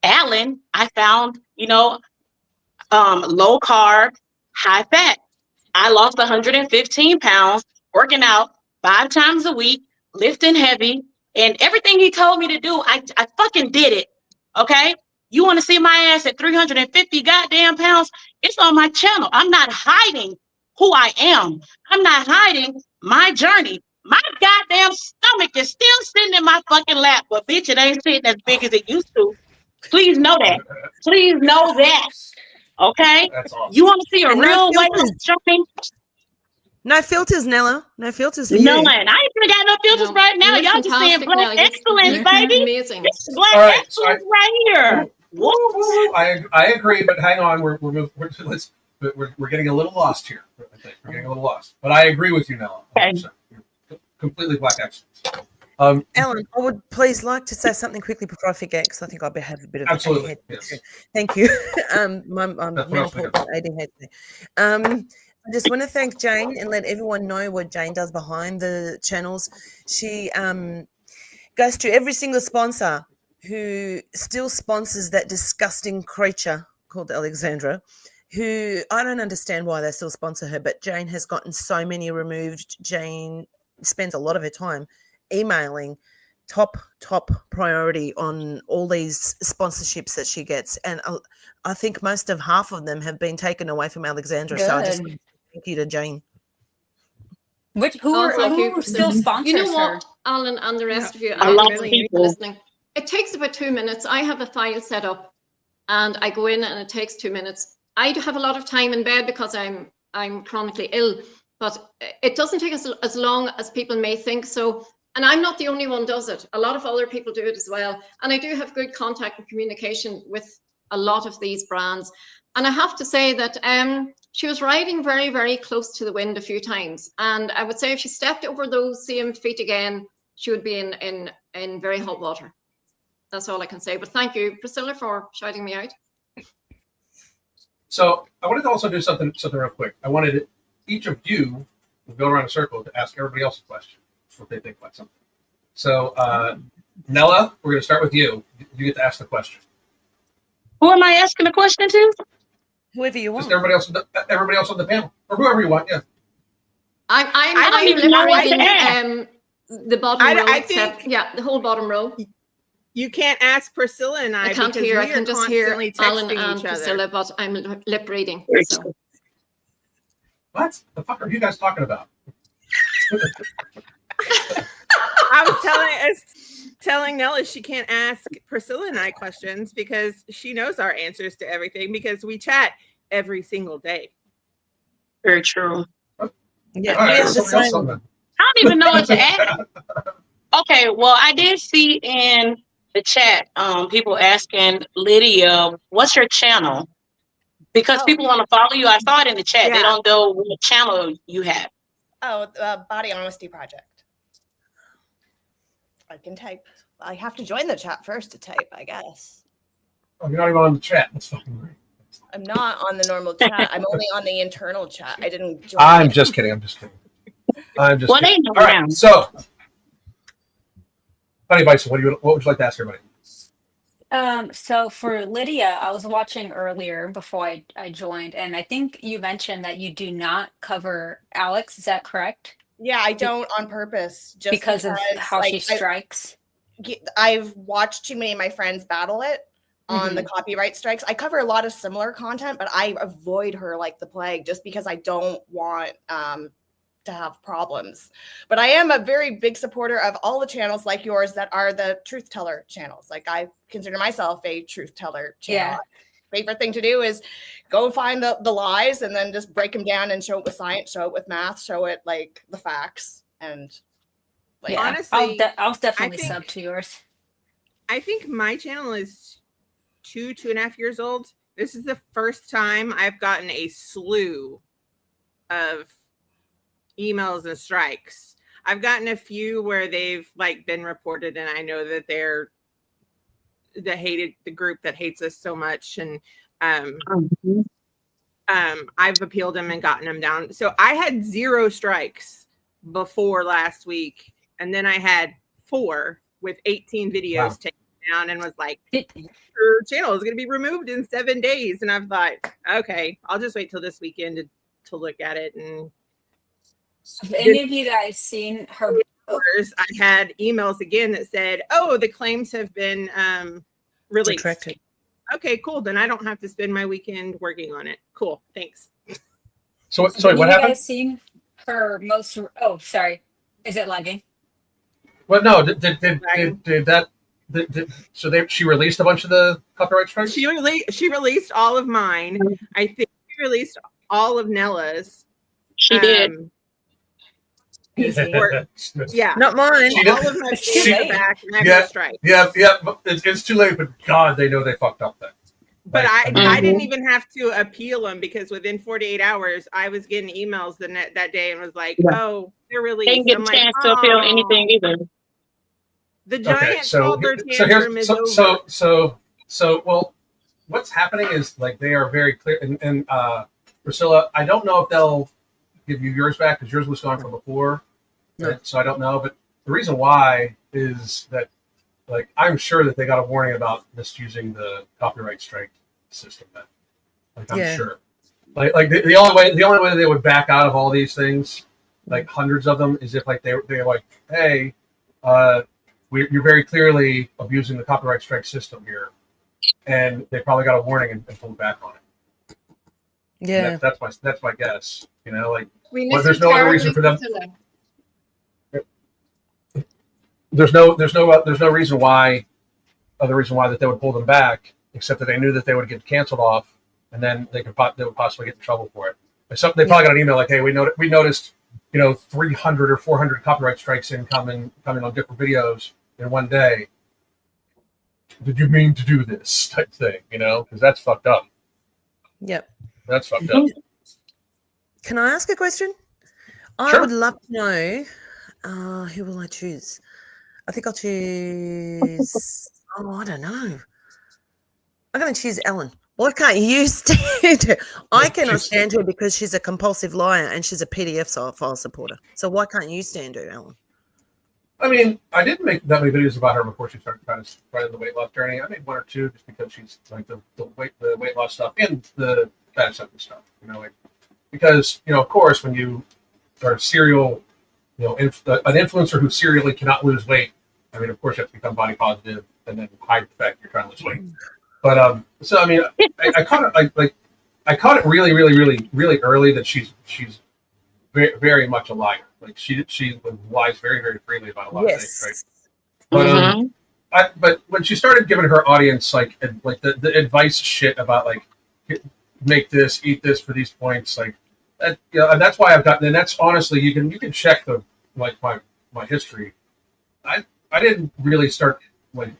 Alan, I found, low carb, high fat. I lost 115 pounds, working out 5 times a week, lifting heavy, and everything he told me to do, I fucking did it. Okay. You want to see my ass at 350 goddamn pounds? It's on my channel. I'm not hiding who I am. I'm not hiding my journey. My goddamn stomach is still sitting in my fucking lap, but bitch, it ain't sitting as big as it used to. Please know that. Please know that. Okay? That's awesome. You want to see a And real no weight filters. journey? No filters, Nella. No filters for None. you. I ain't even got no filters No, right now. you look Y'all just saying fantastic, black Nelly. excellence, You're baby. amazing. This is black All right, so excellence right here. What? I agree, but hang on. We're getting a little lost here. I think we're getting a little lost. But I agree with you, Nella. Okay. Completely black excellence. Ellen, I would please like to say something quickly before I forget, because I think I have a bit of Absolutely, ADHD. yes. Thank you. I'm That's what I was menopause thinking. ADHD. I just want to thank Jane and let everyone know what Jane does behind the channels. She goes to every single sponsor who still sponsors that disgusting creature called Alexandra, who I don't understand why they still sponsor her, but Jane has gotten so many removed. Jane spends a lot of her time emailing top priority on all these sponsorships that she gets, and I think half of them have been taken away from Alexandra. So I just Good. thank you to Jane. Who still sponsors You know her? what, Alan, and the rest of you, A and lot of everyone people. listening, it takes about 2 minutes. I have a file set up, and I go in, and it takes 2 minutes. I do have a lot of time in bed because I'm chronically ill, but it doesn't take us as long as people may think. So, and I'm not the only one does it. A lot of other people do it as well, and I do have good contact and communication with a lot of these brands. And I have to say that she was riding very, very close to the wind a few times. And I would say if she stepped over those same feet again, she would be in very hot water. That's all I can say. But thank you, Priscilla, for shouting me out. So I wanted to also do something real quick. I wanted each of you to go around a circle to ask everybody else a question, what they think about something. So Nella, we're going to start with you. You get to ask the question. Who am I asking the question to? Whoever you want. Just everybody else on the panel, or whoever you want. Yeah. I'm don't even know what to reading the bottom row. I think the whole bottom row. you can't ask Priscilla and I can't because hear. we I can are just hear constantly Alan texting and each other. Priscilla, but I'm lip reading. So. What the fuck are you guys talking about? I was telling Nella she can't ask Priscilla and I questions because she knows our answers to everything because we chat every single day. Very true. Yeah, All right, we have the somebody else same. on the- I don't even know what to ask. Okay, well, I did see in the chat people asking Lydia, what's your channel? Because people want to follow you. I saw it in the chat. Yeah. They don't know what channel you have. Oh, Body Honesty Project. I can type. I have to join the chat first to type, I guess. Oh, you're not even on the chat. That's fucking weird. I'm not on the normal chat. I'm only on the internal chat. I didn't join. I'm just kidding. I'm just kidding. Well, they kidding. know All right, now. so, Honey Bison, what would you like to ask everybody? So for Lydia, I was watching earlier before I joined, and I think you mentioned that you do not cover Alex. Is that correct? Yeah, I don't on purpose. Just Because of how she strikes. I've watched too many of my friends battle it on the copyright strikes. I cover a lot of similar content, but I avoid her like the plague just because I don't want to have problems. But I am a very big supporter of all the channels like yours that are the truth teller channels. Like I consider myself a truth teller channel. Yeah. Favorite thing to do is go find the lies and then just break them down and show it with science, show it with math, show it like the facts. And like, Yeah, honestly, I'll definitely think- sub to yours. I think my channel is 2.5 years old. This is the first time I've gotten a slew of emails and strikes. I've gotten a few where they've like been reported, and I know that they're the group that hates us so much, and I've appealed them and gotten them down. So I had 0 strikes before last week, and then I had 4 with 18 videos taken down, and was like, your channel is going to be removed in 7 days. And I've thought, okay, I'll just wait till this weekend to look at it. And Have any of you guys seen her? I had emails again that said, oh, the claims have been released. Retracted. okay, cool. Then I don't have to spend my weekend working on it. Cool. Thanks. So sorry, what you happened? guys seen her most? Oh, sorry. Is it lagging? Well, no. Did that? She released a bunch of the copyright strikes. She released all of mine. I think she released all of Nella's. She did. Easy. Yeah, Not mine. all of my It's too videos are late. back and extra strike. Yeah. It's too late, but God, they know they fucked up then. But Like, I didn't even have to appeal them because within 48 hours, I was getting emails that day and was like, "Oh, they're released." They didn't get a chance to appeal anything either. The giant so toddler tantrum is over. So well, what's happening is like they are very clear. And Priscilla, I don't know if they'll give you yours back because yours was gone from before. No. Right? So I don't know, but the reason why is that, like, I'm sure that they got a warning about misusing the copyright strike system. Then, like, I'm sure. Like the only way they would back out of all these things, like hundreds of them, is if like they're like, hey, you're very clearly abusing the copyright strike system here, and they probably got a warning and pulled back on it. Yeah. That's my guess. You know, like, We well, miss there's you no other terribly, reason for them. Priscilla. There's no reason why, other reason why that they would pull them back, except that they knew that they would get canceled off, and then they would possibly get in trouble for it. They probably got an email like, "Hey, we noticed, 300 or 400 copyright strikes coming on different videos in one day. Did you mean to do this?" type thing, because that's fucked up. Yep. That's fucked up. Can I ask a question? I Sure. would love to know who will I choose? I think I'll choose. I don't know. I'm going to choose Ellen. Why can't you stand her? I cannot stand her because she's a compulsive liar and she's a PDF file supporter. So why can't you stand her, Ellen? I mean, I didn't make that many videos about her before she started trying the weight loss journey. I made one or two just because she's like the weight loss stuff and the fat acceptance stuff. Because of course, when you are a serial, an influencer who serially cannot lose weight, I mean, of course, you have to become body positive and then hide the fact you're trying to lose weight. But so I mean, I caught it I caught it really, really, really, really early that she's very, very much a liar. Like she lies very, very freely about a lot of things, right? But when she started giving her audience like the advice shit about like make this, eat this for these points, like that, and that's why I've gotten. And that's honestly, you can check the my history. I didn't really start like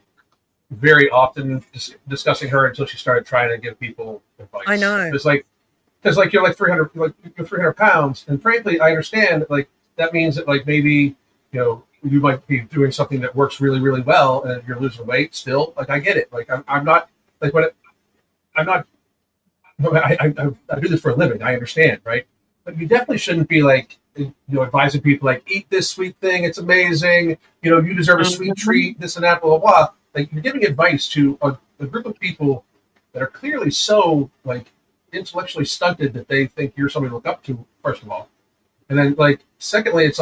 very often discussing her until she started trying to give people advice. I know. Because you're like 300, you're 300 pounds, and frankly, I understand that means that maybe you might be doing something that works really, really well, and you're losing weight still. Like I get it. Like I'm not like what I'm not. I do this for a living. I understand, right? But you definitely shouldn't be advising people like eat this sweet thing. It's amazing. You deserve a sweet treat. This and that. Blah blah blah. Like you're giving advice to a group of people that are clearly so intellectually stunted that they think you're somebody to look up to. First of all, and then secondly, it's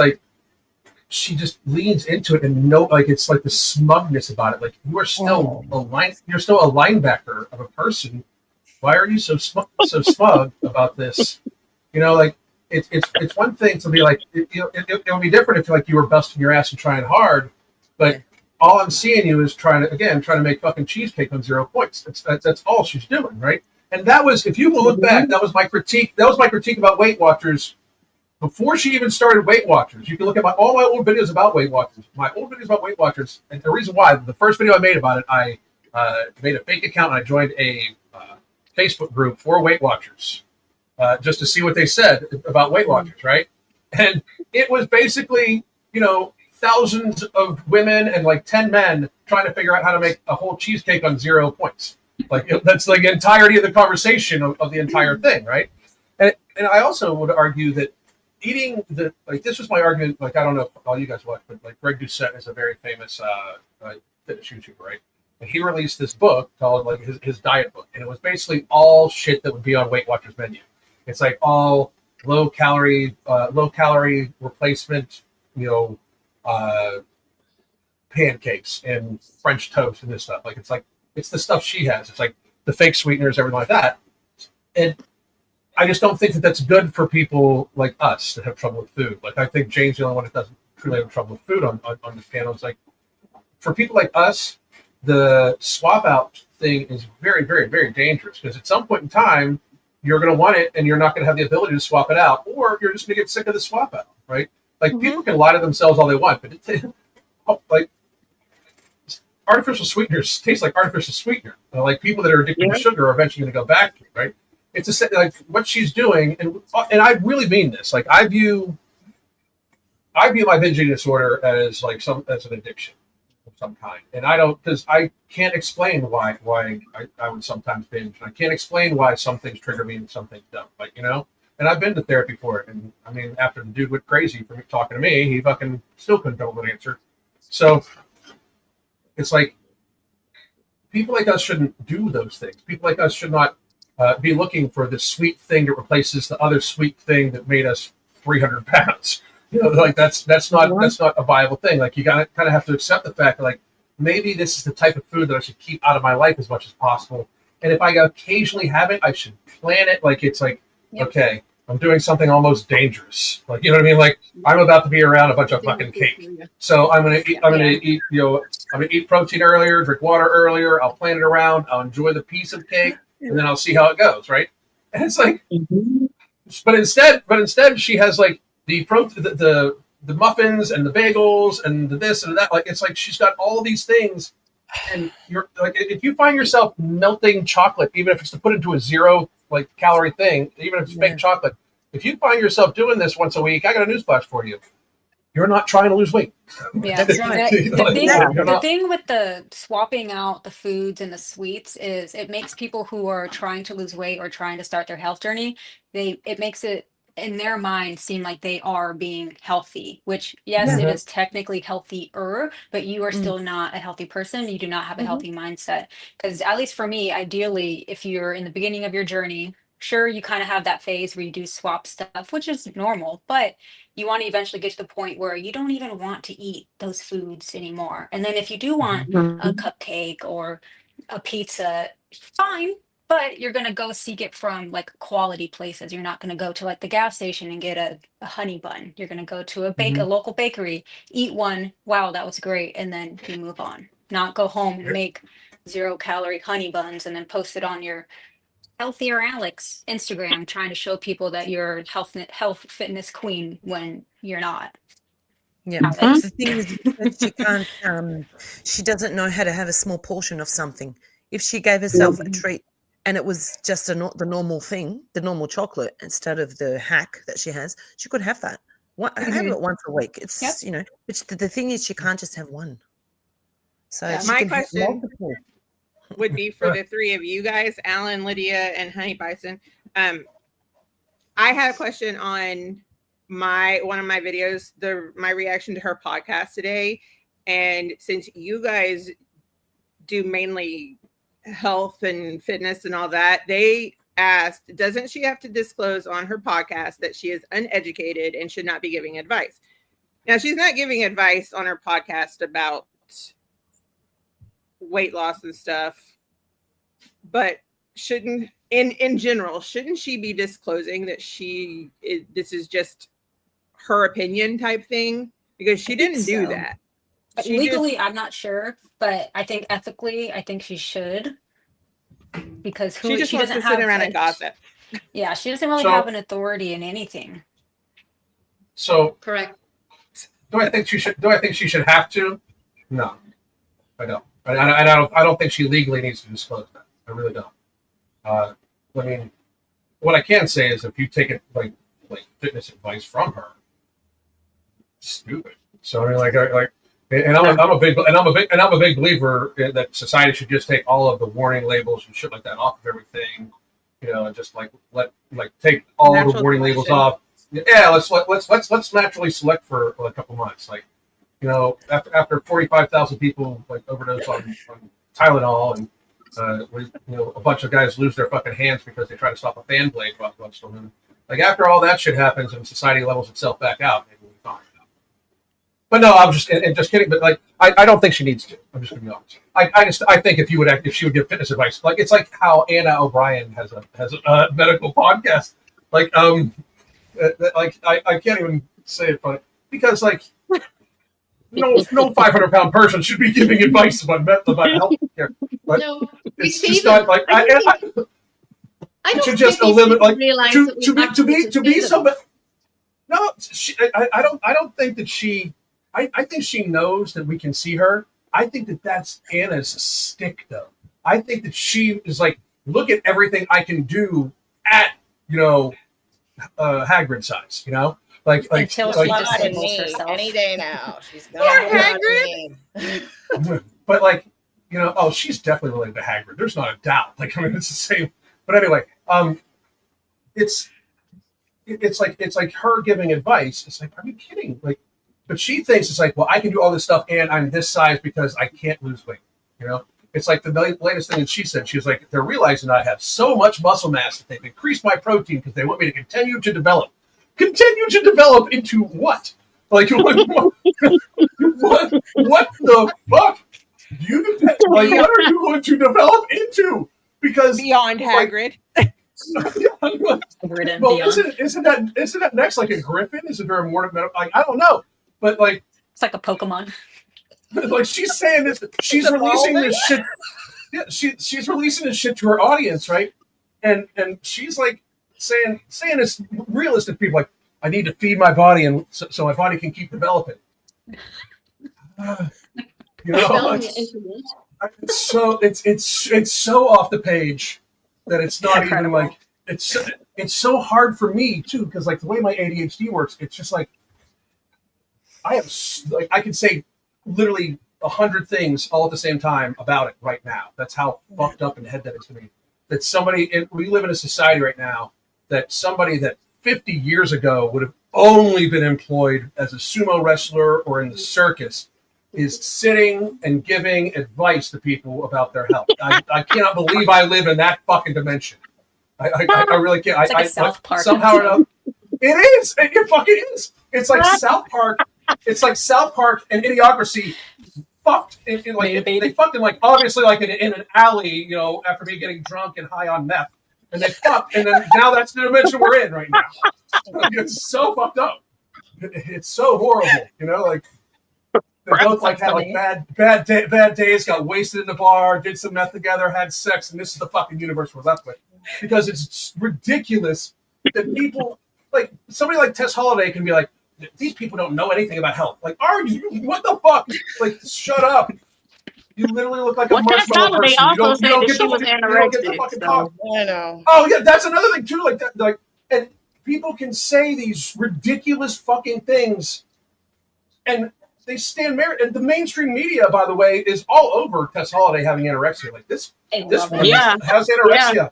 she just leans into it and it's like the smugness about it. Like you are still you're still a linebacker of a person. Why are you so smug about this? It's one thing to be like it would be different if you were busting your ass and trying hard, but all I'm seeing you is trying to make fucking cheesecake on 0 points. That's all she's doing, right? And that was, if you will look back, that was my critique. That was my critique about Weight Watchers before she even started Weight Watchers. You can look at all my old videos about Weight Watchers. My old videos about Weight Watchers, and the reason why, the first video I made about it, I made a fake account and I joined a Facebook group for Weight Watchers just to see what they said about Weight Watchers, right? And it was basically, thousands of women and 10 men trying to figure out how to make a whole cheesecake on 0 points. That's the entirety of the conversation of the entire thing, right? And I also would argue that eating this was my argument. I don't know if all you guys watch, but Greg Doucette is a very famous fitness YouTuber, right? And he released this book called his diet book, and it was basically all shit that would be on Weight Watchers menu. It's all low calorie replacement, pancakes and French toast and this stuff. It's the stuff she has. It's the fake sweeteners, everything like that. And I just don't think that that's good for people like us that have trouble with food. Like, I think Jane's the only one that doesn't truly have trouble with food on this panel. It's like, for people like us, the swap out thing is very, very, very dangerous, because at some point in time, you're going to want it and you're not going to have the ability to swap it out, or you're just going to get sick of the swap out, right? Like, people can lie to themselves all they want, but like, artificial sweeteners taste like artificial sweetener. Like, people that are addicted to sugar are eventually going to go back to it, right? It's like what she's doing, and I really mean this. Like, I view my binge eating disorder as like as an addiction of some kind, and I don't, because I can't explain why I would sometimes binge. I can't explain why some things trigger me and some things don't. Like, you know, and I've been to therapy for it, and I mean, after the dude went crazy for talking to me, he fucking still couldn't come up with an answer. So it's like, people like us shouldn't do those things. People like us should not be looking for the sweet thing that replaces the other sweet thing that made us 300 pounds. You know, like that's not a viable thing. Like, you gotta kind of have to accept the fact that, like, maybe this is the type of food that I should keep out of my life as much as possible. And if I occasionally have it, I should plan it. Like, it's like, okay, I'm doing something almost dangerous. Like, you know what I mean? Like, I'm about to be around a bunch of fucking cake, so I'm gonna eat. You know, I'm gonna eat protein earlier, drink water earlier. I'll plan it around. I'll enjoy the piece of cake, and then I'll see how it goes, right? And it's like, but instead she has like the muffins and the bagels and the this and that. Like, it's like she's got all these things, and you're like, if you find yourself melting chocolate, even if it's to put into a 0 like calorie thing, even if it's fake chocolate, if you find yourself doing this once a week, I got a newsflash for you. You're not trying to lose weight. Yeah, the thing with the swapping out the foods and the sweets is it makes people who are trying to lose weight or trying to start their health journey, it makes it in their mind seem like they are being healthy, which yes, it is technically healthier, but you are still not a healthy person. You do not have a healthy mindset. Because at least for me, ideally, if you're in the beginning of your journey, sure, you kind of have that phase where you do swap stuff, which is normal, but you want to eventually get to the point where you don't even want to eat those foods anymore. And then if you do want a cupcake or a pizza, fine, but you're going to go seek it from like quality places. You're not going to go to like the gas station and get a honey bun. You're going to go to a local bakery, eat one. Wow, that was great. And then you move on. Not go home and make 0-calorie honey buns and then post it on your Healthier Alex Instagram, trying to show people that you're health fitness queen when you're not. Yeah, the thing is that she can't. She doesn't know how to have a small portion of something. If she gave herself a treat and it was just the normal thing, the normal chocolate instead of the hack that she has, she could have that. Have it once a week. It's you know, but the thing is, she can't just have one. So my question would be for the three of you guys, Alan, Lydia, and Honey Bison. I had a question on one of my videos, my reaction to her podcast today. And since you guys do mainly health and fitness and all that, they asked, doesn't she have to disclose on her podcast that she is uneducated and should not be giving advice? Now, she's not giving advice on her podcast about weight loss and stuff, but in general, shouldn't she be disclosing that this is just her opinion type thing? Because she didn't do that. Legally, I'm not sure, but I think ethically, I think she should, because she just wants to sit around and gossip. Yeah, she doesn't really have an authority in anything. So correct. Do I think she should have to? No, I don't. I don't think she legally needs to disclose that. I really don't. I mean, what I can say is if you take it like fitness advice from her, it's stupid. So I mean, I'm a big believer that society should just take all of the warning labels and shit like that off of everything. You know, and just take all the warning labels off. Yeah, let's naturally select for a couple months. Like, you know, after 45,000 people overdose on Tylenol, and a bunch of guys lose their fucking hands because they try to stop a fan blade while swimming. Like, after all that shit happens and society levels itself back out, maybe we'll be fine. But no, I'm just kidding. But like, I don't think she needs to. I'm just gonna be honest. I think if she would give fitness advice, like it's like how Anna O'Brien has a medical podcast. Like like I can't even say it, but because like no 500-pound person should be giving advice about health care. But No, it's just not like I don't should just think eliminate like realize to be somebody. No, I don't think that she. I think she knows that we can see her. I think that that's Anna's stick, though. I think that she is like, look at everything I can do at Hagrid size. Like Until she like, disables herself. Any day now. She's gonna Hagrid. But like oh, she's definitely related to Hagrid. There's not a doubt. Like I mean, it's the same. But anyway, it's like her giving advice. It's like, are you kidding? Like, but she thinks it's like, well, I can do all this stuff and I'm this size because I can't lose weight. It's like the latest thing that she said. She was like, they're realizing I have so much muscle mass that they've increased my protein because they want me to continue to develop. Continue to develop into what? Like, what the fuck? Like, what are you going to develop into? Because Beyond Hagrid. Well, isn't that next like a griffin? Is it very more? Like I don't know, but like It's like a Pokemon. Like she's saying this, she's releasing this shit. Yeah, she's releasing this shit to her audience, right? And she's like saying this realistic people like, I need to feed my body and so my body can keep developing. It's so off the page that it's not even like it's so hard for me too, because like the way my ADHD works, it's just like I can say literally 100 things all at the same time about it right now. That's how fucked up in the head that is to me. That we live in a society right now that somebody that 50 years ago would have only been employed as a sumo wrestler or in the circus is sitting and giving advice to people about their health. I cannot believe I live in that fucking dimension. I really can't. It's like a South Park. Somehow or another, it is. It fucking is. It's like South Park. It's like South Park and Idiocracy fucked in like they fucked in like obviously like in an alley, after me getting drunk and high on meth, and they fucked, and then now that's the dimension we're in right now. It's so fucked up. It's so horrible, like. They both like had like bad days, got wasted in the bar, did some meth together, had sex, and this is the fucking universe we're left with. Because it's ridiculous that people like somebody like Tess Holliday can be like, these people don't know anything about health. Like, are you? What the fuck? Like, shut up. You literally look like a marshmallow person. You don't get the fucking talk. I know. Oh yeah, that's another thing too. Like that, and people can say these ridiculous fucking things, and they stand merit. And the mainstream media, by the way, is all over Tess Holliday having anorexia. Like this woman has anorexia. Yeah.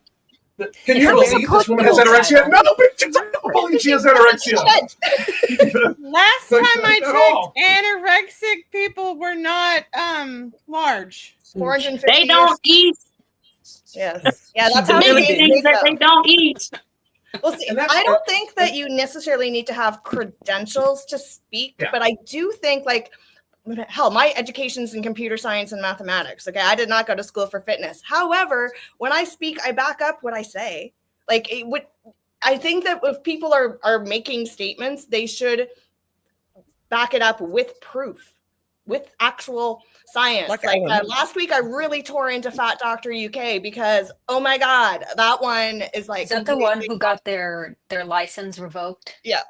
Can you believe this woman has anorexia? No, bitch, I don't believe she has anorexia. Last time I checked, anorexic people were not large. 450 They don't eat. Yes. Yeah, that's how Many things that they don't eat. Well, see, I don't think that you necessarily need to have credentials to speak, but I do think like, hell, my education's in computer science and mathematics. Okay, I did not go to school for fitness. However, when I speak, I back up what I say. Like, I think that if people are making statements, they should back it up with proof, with actual science. Like last week, I really tore into Fat Doctor UK because, oh my God, that one is like. Is that the one who got their license revoked? Yeah.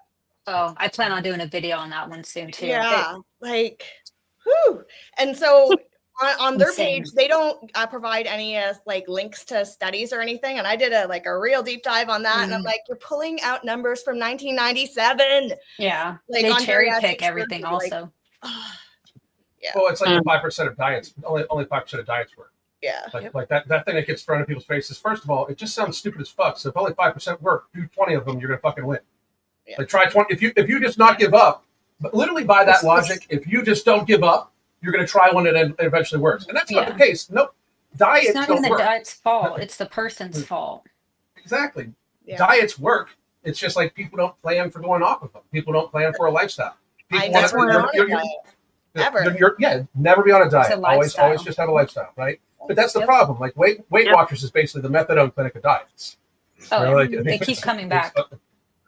Oh, I plan on doing a video on that one soon too. Yeah, whew. And so on their page, they don't provide any like links to studies or anything. And I did a real deep dive on that. And I'm like, you're pulling out numbers from 1997. Yeah, like they cherry pick everything also. Yeah. Well, it's like 5% of diets. Only 5% of diets work. Yeah. Like that thing that gets thrown in people's faces. First of all, it just sounds stupid as fuck. So if only 5% work, do 20 of them, you're gonna fucking win. Yeah. Like try 20. If you just not give up, but literally by that logic, if you just don't give up, you're gonna try one and it eventually works. And that's not the case. Nope. Diets it's not don't even the work. diet's fault. It's the person's fault. Exactly. Yeah. Diets work. It's just like people don't plan for going off of them. People don't plan for a lifestyle. I wanna- never been on a you're- diet. Ever. Never be on a diet. a Always lifestyle. just have a lifestyle, right? But that's the Yep. problem. Like Weight Yep. Watchers is basically the methadone clinic of diets. Oh, You know, like, they keep coming it's- back.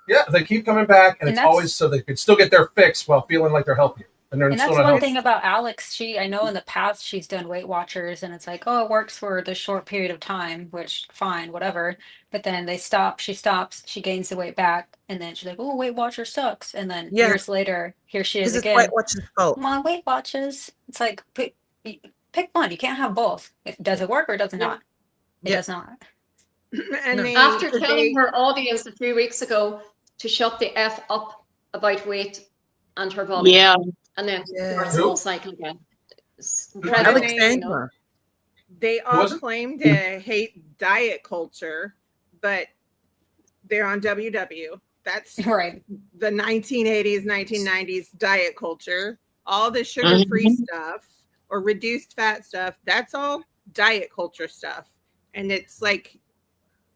Yeah, they keep coming back, and And it's that's- always so they can still get their fix while feeling like they're healthier, and they're And still that's not one healthy. thing about Alex. I know in the past she's done Weight Watchers and it's like, oh, it works for the short period of time, which fine, whatever. But then she stops, she gains the weight back, and then she's like, oh, Weight Watcher sucks. And then Yeah. years later, here she is Because it's again. Weight Watchers' fault. My Weight Watchers. It's like, pick one. You can't have both. Does it work or does it not? It Yeah. does not. And No. After telling her audience a few weeks ago to shut the F up about weight and her body. Yeah. And then Yeah. starts the Who? whole cycle again. It's Who? incredible, Alexandra. they Who all was it? claim to hate diet culture, but they're on WW. That's Right. the 1980s, 1990s diet culture. All the sugar-free stuff or reduced fat stuff, that's all diet culture stuff. And it's like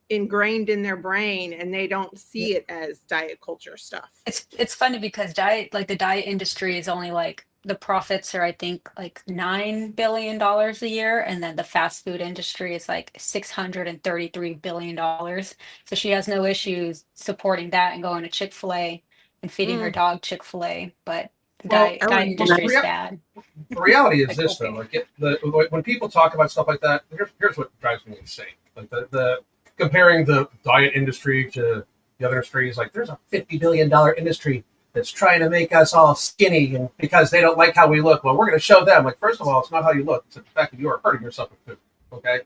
ingrained in their brain and they don't see it as diet culture stuff. It's funny because the diet industry is only like the profits are I think like $9 billion a year, and then the fast food industry is like $633 billion. So she has no issues supporting that and going to Chick-fil-A and feeding her dog Chick-fil-A, but the Well, diet industry is rea- bad. The reality is Like this, though. coping. Like when people talk about stuff like that, here's what drives me insane. Like the comparing the diet industry to the other industries. Like there's a $50 billion industry that's trying to make us all skinny, and because they don't like how we look, well, we're going to show them. Like, first of all, it's not how you look; it's the fact that you are hurting yourself with food. Okay.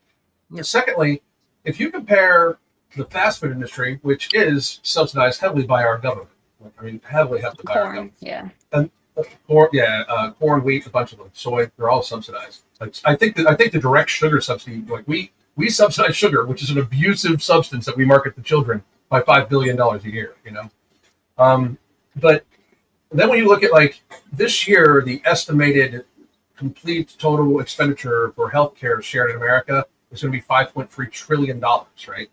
Yep. Secondly, if you compare the fast food industry, which is subsidized heavily by our government, I mean, heavily by our Corn, government. yeah. Corn, wheat, a bunch of them, soy, they're all subsidized. Like, I think the direct sugar subsidy, like we subsidize sugar, which is an abusive substance that we market to children by $5 billion a year. You know, but then when you look at like this year, the estimated complete total expenditure for healthcare shared in America is going to be $5.3 trillion. Right,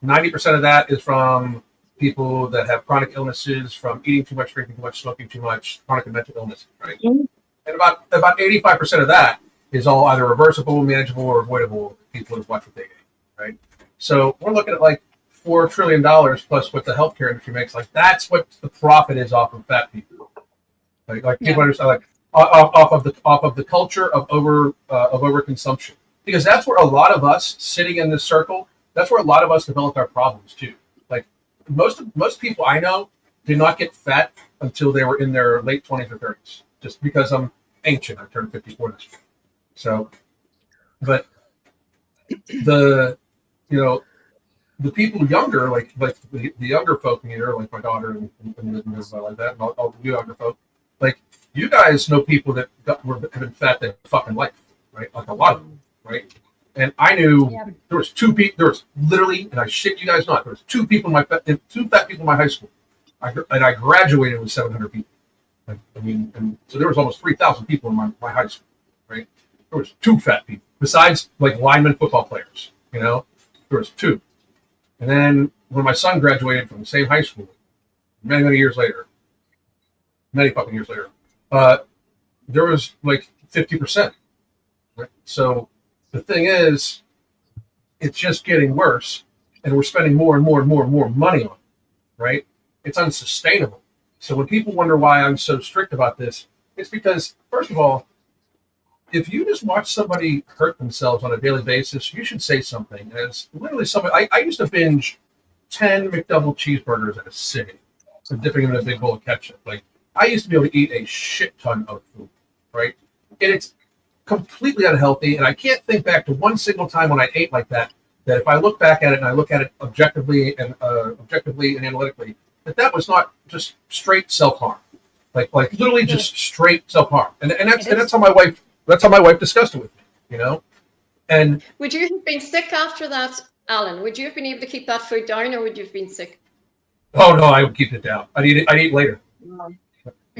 90% of that is from people that have chronic illnesses, from eating too much, drinking too much, smoking too much, chronic and mental illness, right? Mhm. And about 85% of that is all either reversible, manageable, or avoidable. People just watch what they eat, right? So we're looking at like $4 trillion plus what the healthcare industry makes. Like that's what the profit is off of fat people. Like people understand, like off of the culture of overconsumption, because that's where a lot of us sitting in this circle. That's where a lot of us developed our problems too. Like most people I know did not get fat until they were in their late 20s or 30s. Just because I'm ancient, I turned 54 this year. So, but the people younger, like the younger folk here, like my daughter and everybody like that, and all the younger folk, like you guys know people that have been fat their fucking life, right? Like a lot of them, right? And I knew there was two people. There was literally, and I shit you guys not, there was two fat people in my high school, and I graduated with 700 people. I mean, and so there was almost 3,000 people in my high school, right? There was two fat people besides like lineman football players. You know, there was two. And then when my son graduated from the same high school, many fucking years later, there was like 50%. Right? So the thing is, it's just getting worse, and we're spending more and more and more and more money on it, right? It's unsustainable. So when people wonder why I'm so strict about this, it's because, first of all, if you just watch somebody hurt themselves on a daily basis, you should say something. And it's literally somebody. I used to binge 10 McDouble cheeseburgers in a sitting, so dipping them in a big bowl of ketchup. Like I used to be able to eat a shit ton of food, right? And it's completely unhealthy. And I can't think back to one single time when I ate like that. That if I look back at it and I look at it objectively and analytically, that was not just straight self-harm, like literally just straight self-harm. And that's how my wife discussed it with me, you know. And would you have been sick after that, Alan? Would you have been able to keep that food down, or would you have been sick? Oh no, I would keep it down. I'd eat later.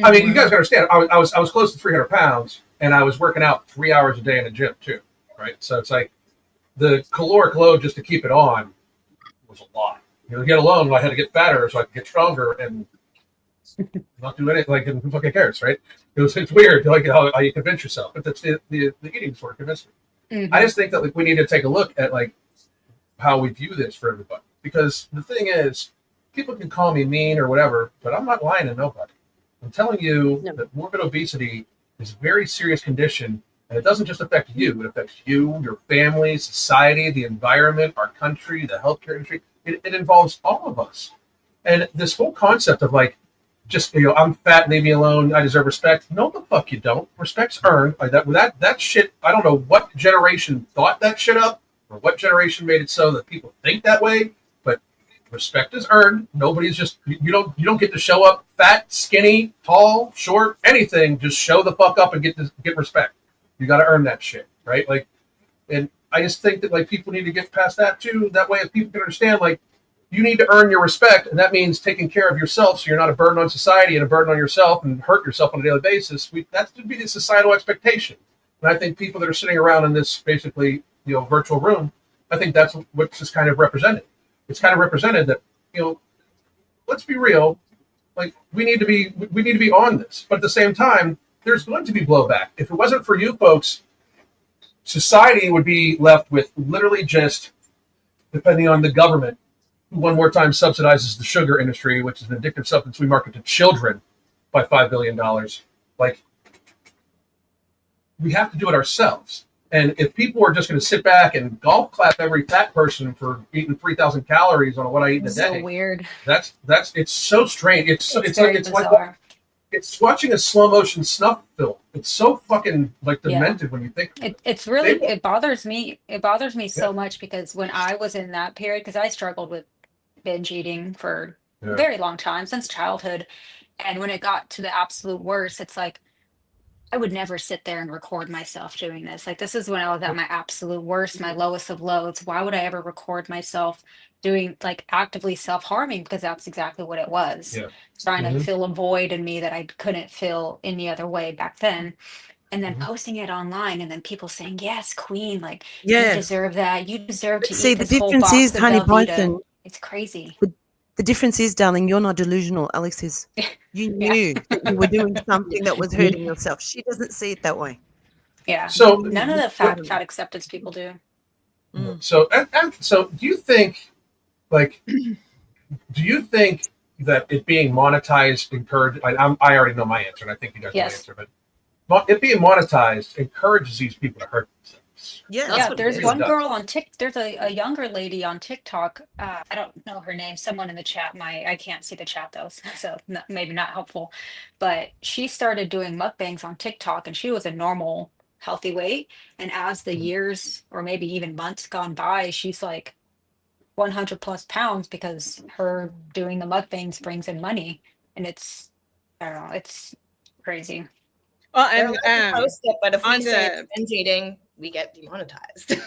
I mean, you guys understand. I was close to 300 pounds, and I was working out 3 hours a day in the gym too, right? So it's like the caloric load just to keep it on was a lot. You know, to get alone, I had to get fatter so I could get stronger, and not do anything. Like, who fucking cares, right? It's weird, like how you convince yourself, but that's the eating disorder convincing. I just think that like we need to take a look at like how we view this for everybody, because the thing is, people can call me mean or whatever, but I'm not lying to nobody. I'm telling you that morbid obesity is a very serious condition, and it doesn't just affect you. It affects you, your family, society, the environment, our country, the healthcare industry. It involves all of us. And this whole concept of like, just, I'm fat, leave me alone, I deserve respect. No, the fuck you don't. Respect's earned. Like that shit, I don't know what generation thought that shit up, or what generation made it so that people think that way, but respect is earned. Nobody's just, you don't get to show up fat, skinny, tall, short, anything. Just show the fuck up and get respect. You got to earn that shit, right? Like, and I just think that like people need to get past that too. That way, if people can understand, like, you need to earn your respect, and that means taking care of yourself, so you're not a burden on society and a burden on yourself and hurt yourself on a daily basis. That should be the societal expectation. And I think people that are sitting around in this basically, virtual room, I think that's what's just kind of represented. It's kind of represented that, let's be real, like we need to be on this, but at the same time, there's going to be blowback. If it wasn't for you folks, society would be left with literally just, depending on the government, who one more time subsidizes the sugar industry, which is an addictive substance we market to children by $5 billion. Like, we have to do it ourselves. And if people are just going to sit back and golf clap every fat person for eating 3,000 calories on what I eat in a day, so weird. It's so strange. It's like it's watching a slow motion snuff film. It's so fucking like demented when you think. It bothers me. It bothers me so much, because when I was in that period, because I struggled with binge eating for a very long time, since childhood, and when it got to the absolute worst, it's like I would never sit there and record myself doing this. Like, this is when I was at my absolute worst, my lowest of lows. Why would I ever record myself doing, like, actively self-harming? Because that's exactly what it was. Trying to fill a void in me that I couldn't fill any other way back then. And then posting it online, and then people saying, yes, queen, like, you deserve that. You deserve to eat this whole box of Velveeta. It's crazy. The difference is, darling, you're not delusional. Alex is. You knew that you were doing something that was hurting yourself. She doesn't see it that way. Yeah. So none of the fat acceptance people do. So do you think, like, that it being monetized encourages? I already know my answer, and I think you guys know my answer, but it being monetized encourages these people to hurt themselves. Yeah, there's one girl on TikTok. There's a younger lady on TikTok. I don't know her name. Someone in the chat. I can't see the chat though, so maybe not helpful. But she started doing mukbangs on TikTok, and she was a normal, healthy weight. And as the years, or maybe even months gone by, she's like 100 plus pounds, because her doing the mukbangs brings in money, and it's, I don't know, it's crazy. Well, and post it, but if we say it's binge eating, we get demonetized.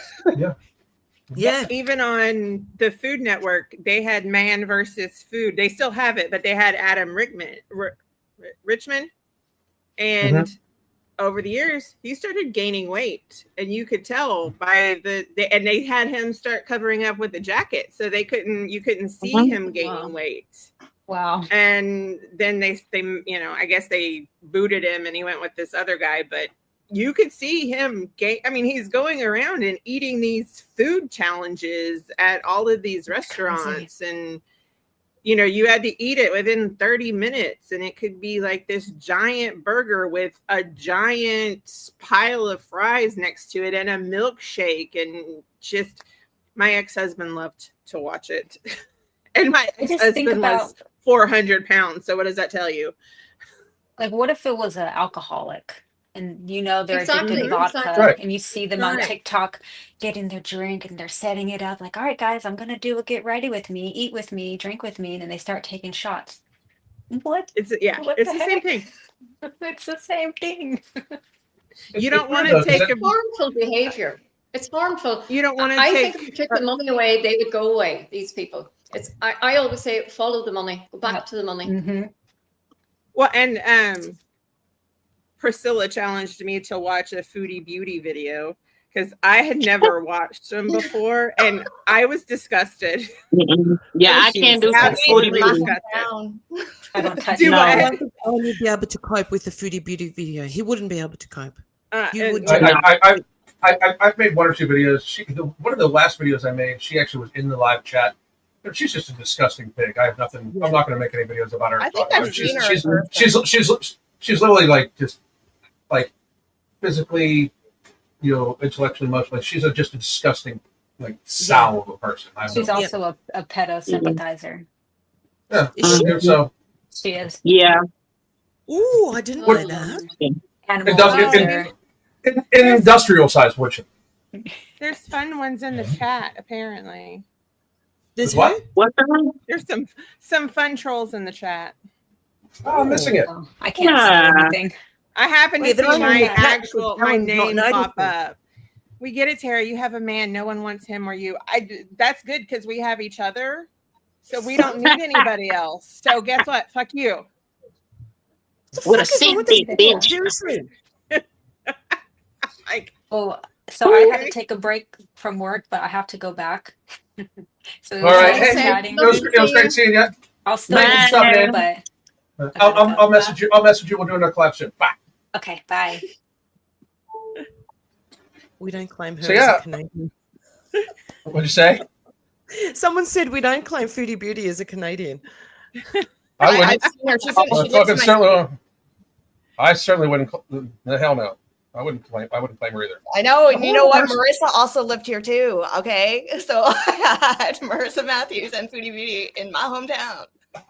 Yeah. Even on the Food Network, they had Man versus Food. They still have it, but they had Adam Richmond. And over the years, he started gaining weight. And you could tell by and they had him start covering up with the jacket, so you couldn't see him gaining weight. Wow. And then they I guess they booted him and he went with this other guy, but you could see him he's going around and eating these food challenges at all of these restaurants, and you had to eat it within 30 minutes, and it could be like this giant burger with a giant pile of fries next to it and a milkshake, and just my ex-husband loved to watch it. And my ex-husband was 400 pounds. So what does that tell you? Like, what if it was an alcoholic, and they're Exactly. addicted to vodka, Right. and you see them on TikTok getting their drink, and they're setting it up like, all right, guys, I'm gonna do a get ready with me, eat with me, drink with me, and then they start taking shots. What? It's the same thing. It's the same thing. You don't want to take a harmful behavior. It's harmful. You don't want to I think if you took the money away, they would go away. These people. I always say, follow the money. Go back to the money. Mm-hmm. Well, and Priscilla challenged me to watch a foodie beauty video, because I had never watched them before, and I was disgusted. Yeah, I can't do foodie beauty. I don't touch Do you it. like- I don't think Alan would be able to cope with the foodie beauty video. He wouldn't be able to cope. You would. I've made one or two videos. One of the last videos I made, she actually was in the live chat. But she's just a disgusting pig. I have nothing. I'm not going to make any videos about her. I think I've seen her in person. She's literally like just like physically, intellectually, emotionally. She's just a disgusting, like sow of a person. She's also a PETA sympathizer. Yeah. Is So She is. Yeah. Ooh, I didn't know that. Animal does- welfare. in industrial size woodchip. There's fun ones in the chat, apparently. There's What? who? What's that? There's some fun trolls in the chat. Oh, I'm missing it. Oh, I can't Yeah. see anything. I happen to Wait, they're see only my in the chat actual because my Alan's not name pop noticing. up. We get it, Tara. You have a man. No one wants him or you. That's good because we have each other, so we don't need anybody else. So guess what? Fuck you. With a seat, bitch. Seriously. Like, Oh, so I had to take a break from work, but I have to go back. So it All was right. nice Hey, chatting. it was great seeing you. I'll still Thanks for listen, stopping in. but I'll message you. I'll message you. We'll do another collab soon. Bye. okay, bye. We don't claim her So, as yeah. a Canadian. What'd you say? Someone said we don't claim Foodie Beauty as a Canadian. I I've wouldn't. seen her. She Fucking lives certainly. I certainly wouldn't. The hell no. I wouldn't claim her either. I know, and you know what? person. Marissa also lived here too. Okay, so I had Marissa Matthews and Foodie Beauty in my hometown.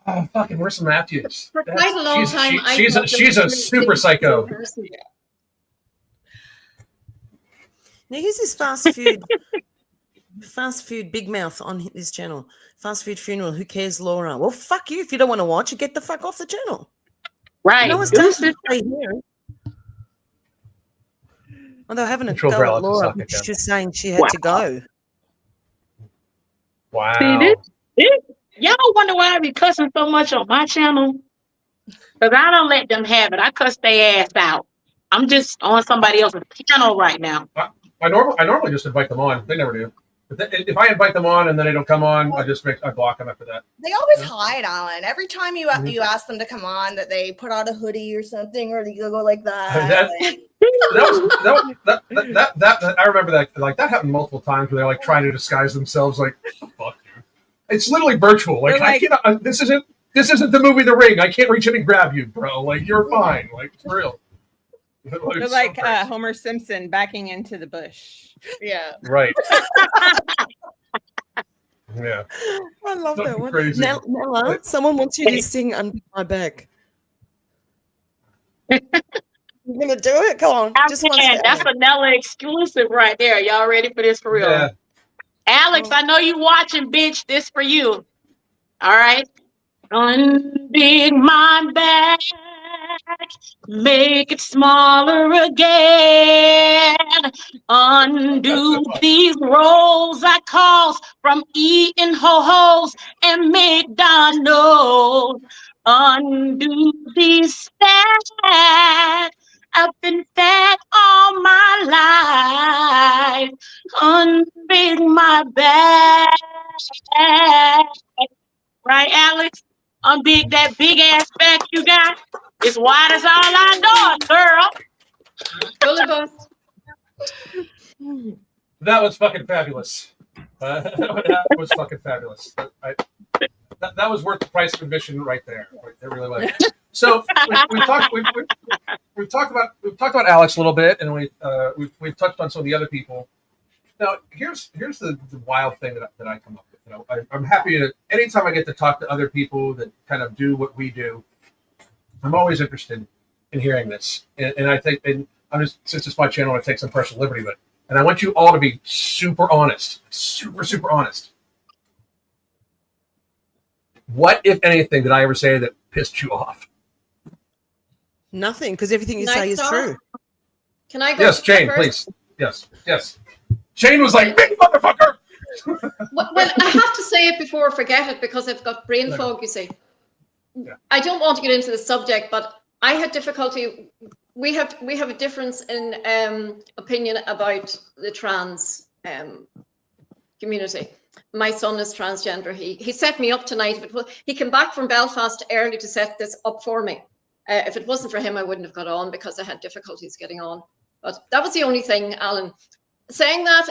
Oh, fucking Marissa Matthews. For quite a long time, I she's thought a that super psycho. person. Now here's this fast food big mouth on this channel. Fast food funeral. Who cares, Laura? Well, fuck you. If you don't want to watch it, get the fuck off the channel. Right. No one's telling you to stay here. Oh, they're having a Control go for at Alex to Laura. suck it down. She's saying she had to go. Wow. See, y'all don't wonder why I be cussing so much on my channel? Because I don't let them have it. I cuss their ass out. I'm just on somebody else's channel right now. I normally just invite them on. They never do. But if I invite them on and then they don't come on, I block them after that. They always hide, Alan. Every time you ask them to come on, that they put on a hoodie or something, or they go like that. That I remember that. Like that happened multiple times where they're like trying to disguise themselves. Like, fuck you. It's literally virtual. Like, I can't. This isn't the movie The Ring. I can't reach in and grab you, bro. Like, you're fine. Like, for real. they're like Homer Simpson backing into the bush. Yeah. Right. Yeah. I love that one. Crazy. Nella, someone wants you to sing Under My Back. You're gonna do it? Come on. Just one step. That's a Nella exclusive right there. Y'all ready for this for real? Yeah. Alex, I know you watching, bitch. This for you. All right. Unbig my back, make it smaller again. Undo these rolls I caused from eating ho-hos and McDonald's. Undo these fat. I've been fat all my life. Unbig my back. Right, Alex? Unbig that big ass back you got. It's wide as all I know, girl. Full of us. That was fucking fabulous. That was fucking fabulous. That was worth the price of admission right there. It really was. So we've talked about Alex a little bit, and we've touched on some of the other people. Now here's the wild thing that I come up with. I'm happy to anytime I get to talk to other people that kind of do what we do. I'm always interested in hearing this, and I think, and I'm just since it's my channel, I take some personal liberty with it, and I want you all to be super honest, super honest. What, if anything, did I ever say that pissed you off? Nothing, because everything you Can I say is start? true. Can I go? Yes, Jane, first? please. Yes. Jane was like, big motherfucker. Well, I have to say it before I forget it because I've got brain fog, you see. Yeah. I don't want to get into the subject, but I had difficulty. We have a difference in opinion about the trans community. My son is transgender. He set me up tonight. He came back from Belfast early to set this up for me. If it wasn't for him, I wouldn't have got on because I had difficulties getting on. But that was the only thing, Alan. Saying that,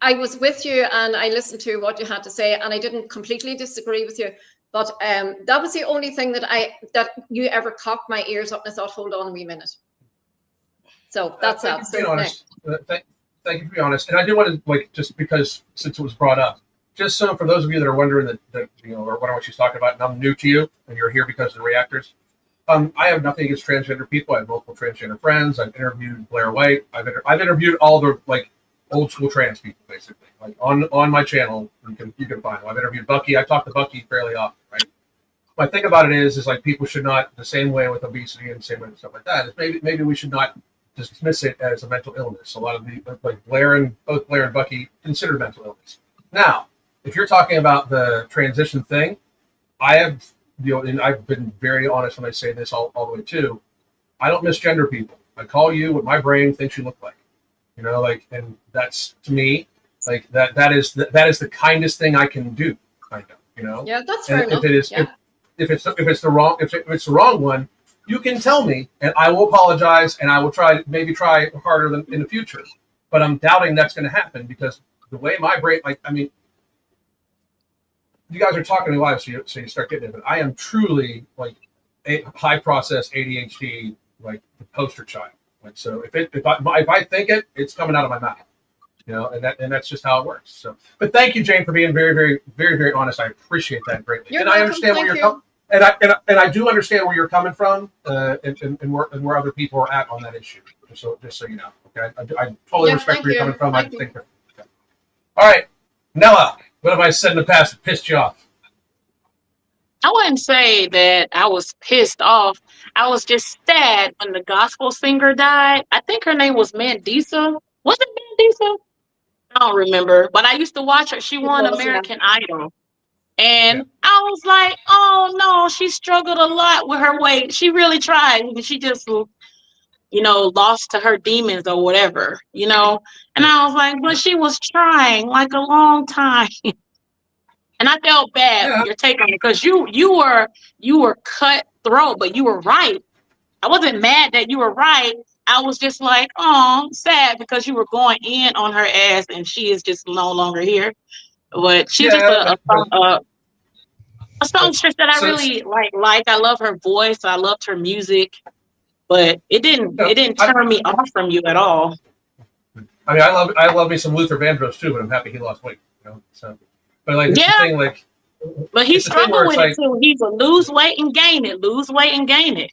I was with you and I listened to what you had to say, and I didn't completely disagree with you. But that was the only thing that you ever cocked my ears up and I thought, hold on a wee minute. So that's thank that. you for being honest. Thank you for being honest. And I do want to, just because since it was brought up, just so for those of you that are wondering that or wondering what she's talking about, and I'm new to you, and you're here because of the reactors. I have nothing against transgender people. I have multiple transgender friends. I've interviewed Blair White. I've interviewed all the old school trans people, basically. On my channel, you can find them. I've interviewed Bucky. I talk to Bucky fairly often, right? My thing about it is people should not, the same way with obesity and the same way with stuff like that, is maybe we should not dismiss it as a mental illness. A lot of both Blair and Bucky consider mental illness. Now, if you're talking about the transition thing, I have, and I've been very honest when I say this all the way too. I don't misgender people. I call you what my brain thinks you look like. And that's, to me, that is the kindest thing I can do. Yeah, that's fair enough. If it's the wrong one, you can tell me, and I will apologize, and I will try harder than in the future. But I'm doubting that's going to happen because the way my brain, you guys are talking to me live, so you start getting it. But I am truly a high process ADHD, the poster child. So if I think it, it's coming out of my mouth, and that's just how it works. So, but thank you, Jane, for being very, very, very, very honest. I appreciate that greatly, and I understand where you're coming. And I do understand where you're coming from, and where other people are at on that issue. Just so you know, okay. I totally respect where you're coming from. I think. Okay. All right, Nella, what have I said in the past that pissed you off? I wouldn't say that I was pissed off. I was just sad when the gospel singer died. I think her name was Mandisa. Was it Mandisa? I don't remember. But I used to watch her. She won American Idol. And I was like, oh no, she struggled a lot with her weight. She really tried. She just, lost to her demons or whatever, And I was like, but she was trying a long time. And I felt bad for your take on it because you were cutthroat, but you were right. I wasn't mad that you were right. I was just like, oh, sad because you were going in on her ass and she is just no longer here. But she's just a songstress that I really like. I love her voice. I loved her music, but it didn't turn me off from you at all. I mean, I love me some Luther Vandross too, but I'm happy he lost weight. So, but it's the thing, but he struggled with it too. He would lose weight and gain it, lose weight and gain it.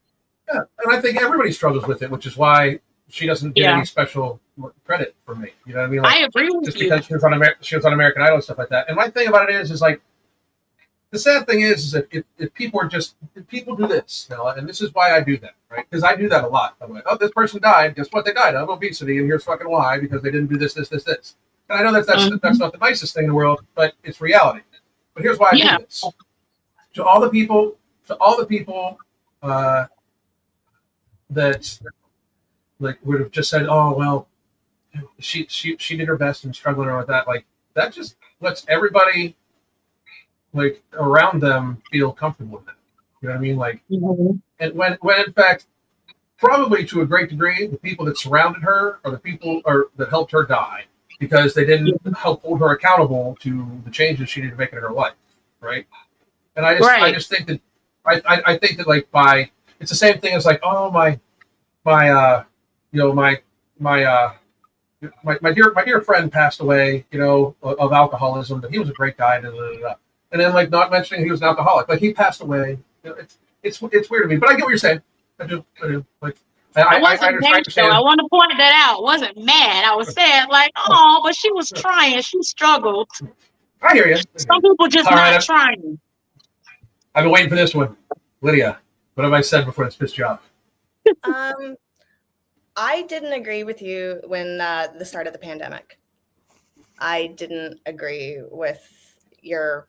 Yeah, and I think everybody struggles with it, which is why she doesn't get any special credit from me. You know what I mean? I agree with just you. Because she was on American Idol and stuff like that. And my thing about it is the sad thing is that if people do this, and this is why I do that, right? Because I do that a lot. I'm like, oh, this person died. Guess what? They died of obesity, and here's fucking why, because they didn't do this. And I know that's not the nicest thing in the world, but it's reality. But here's why I do this. To all the people that would have just said, oh well, she did her best and struggling with that. That just lets everybody around them feel comfortable with it. You know what I mean? And when in fact, probably to a great degree, the people that surrounded her are the people that helped her die because they didn't help hold her accountable to the changes she needed to make in her life, right? And I just think that I think that by it's the same thing as oh my dear friend passed away, of alcoholism, but he was a great guy. And then not mentioning he was an alcoholic, he passed away. It's weird to me, but I get what you're saying. I do. I wasn't mad, though. I want to point that out. I wasn't mad. I was sad, oh, but she was trying. She struggled. I hear you. Some people just not trying. I've been waiting for this one. Lydia, what have I said before it's pissed you off? I didn't agree with you when the start of the pandemic. I didn't agree with your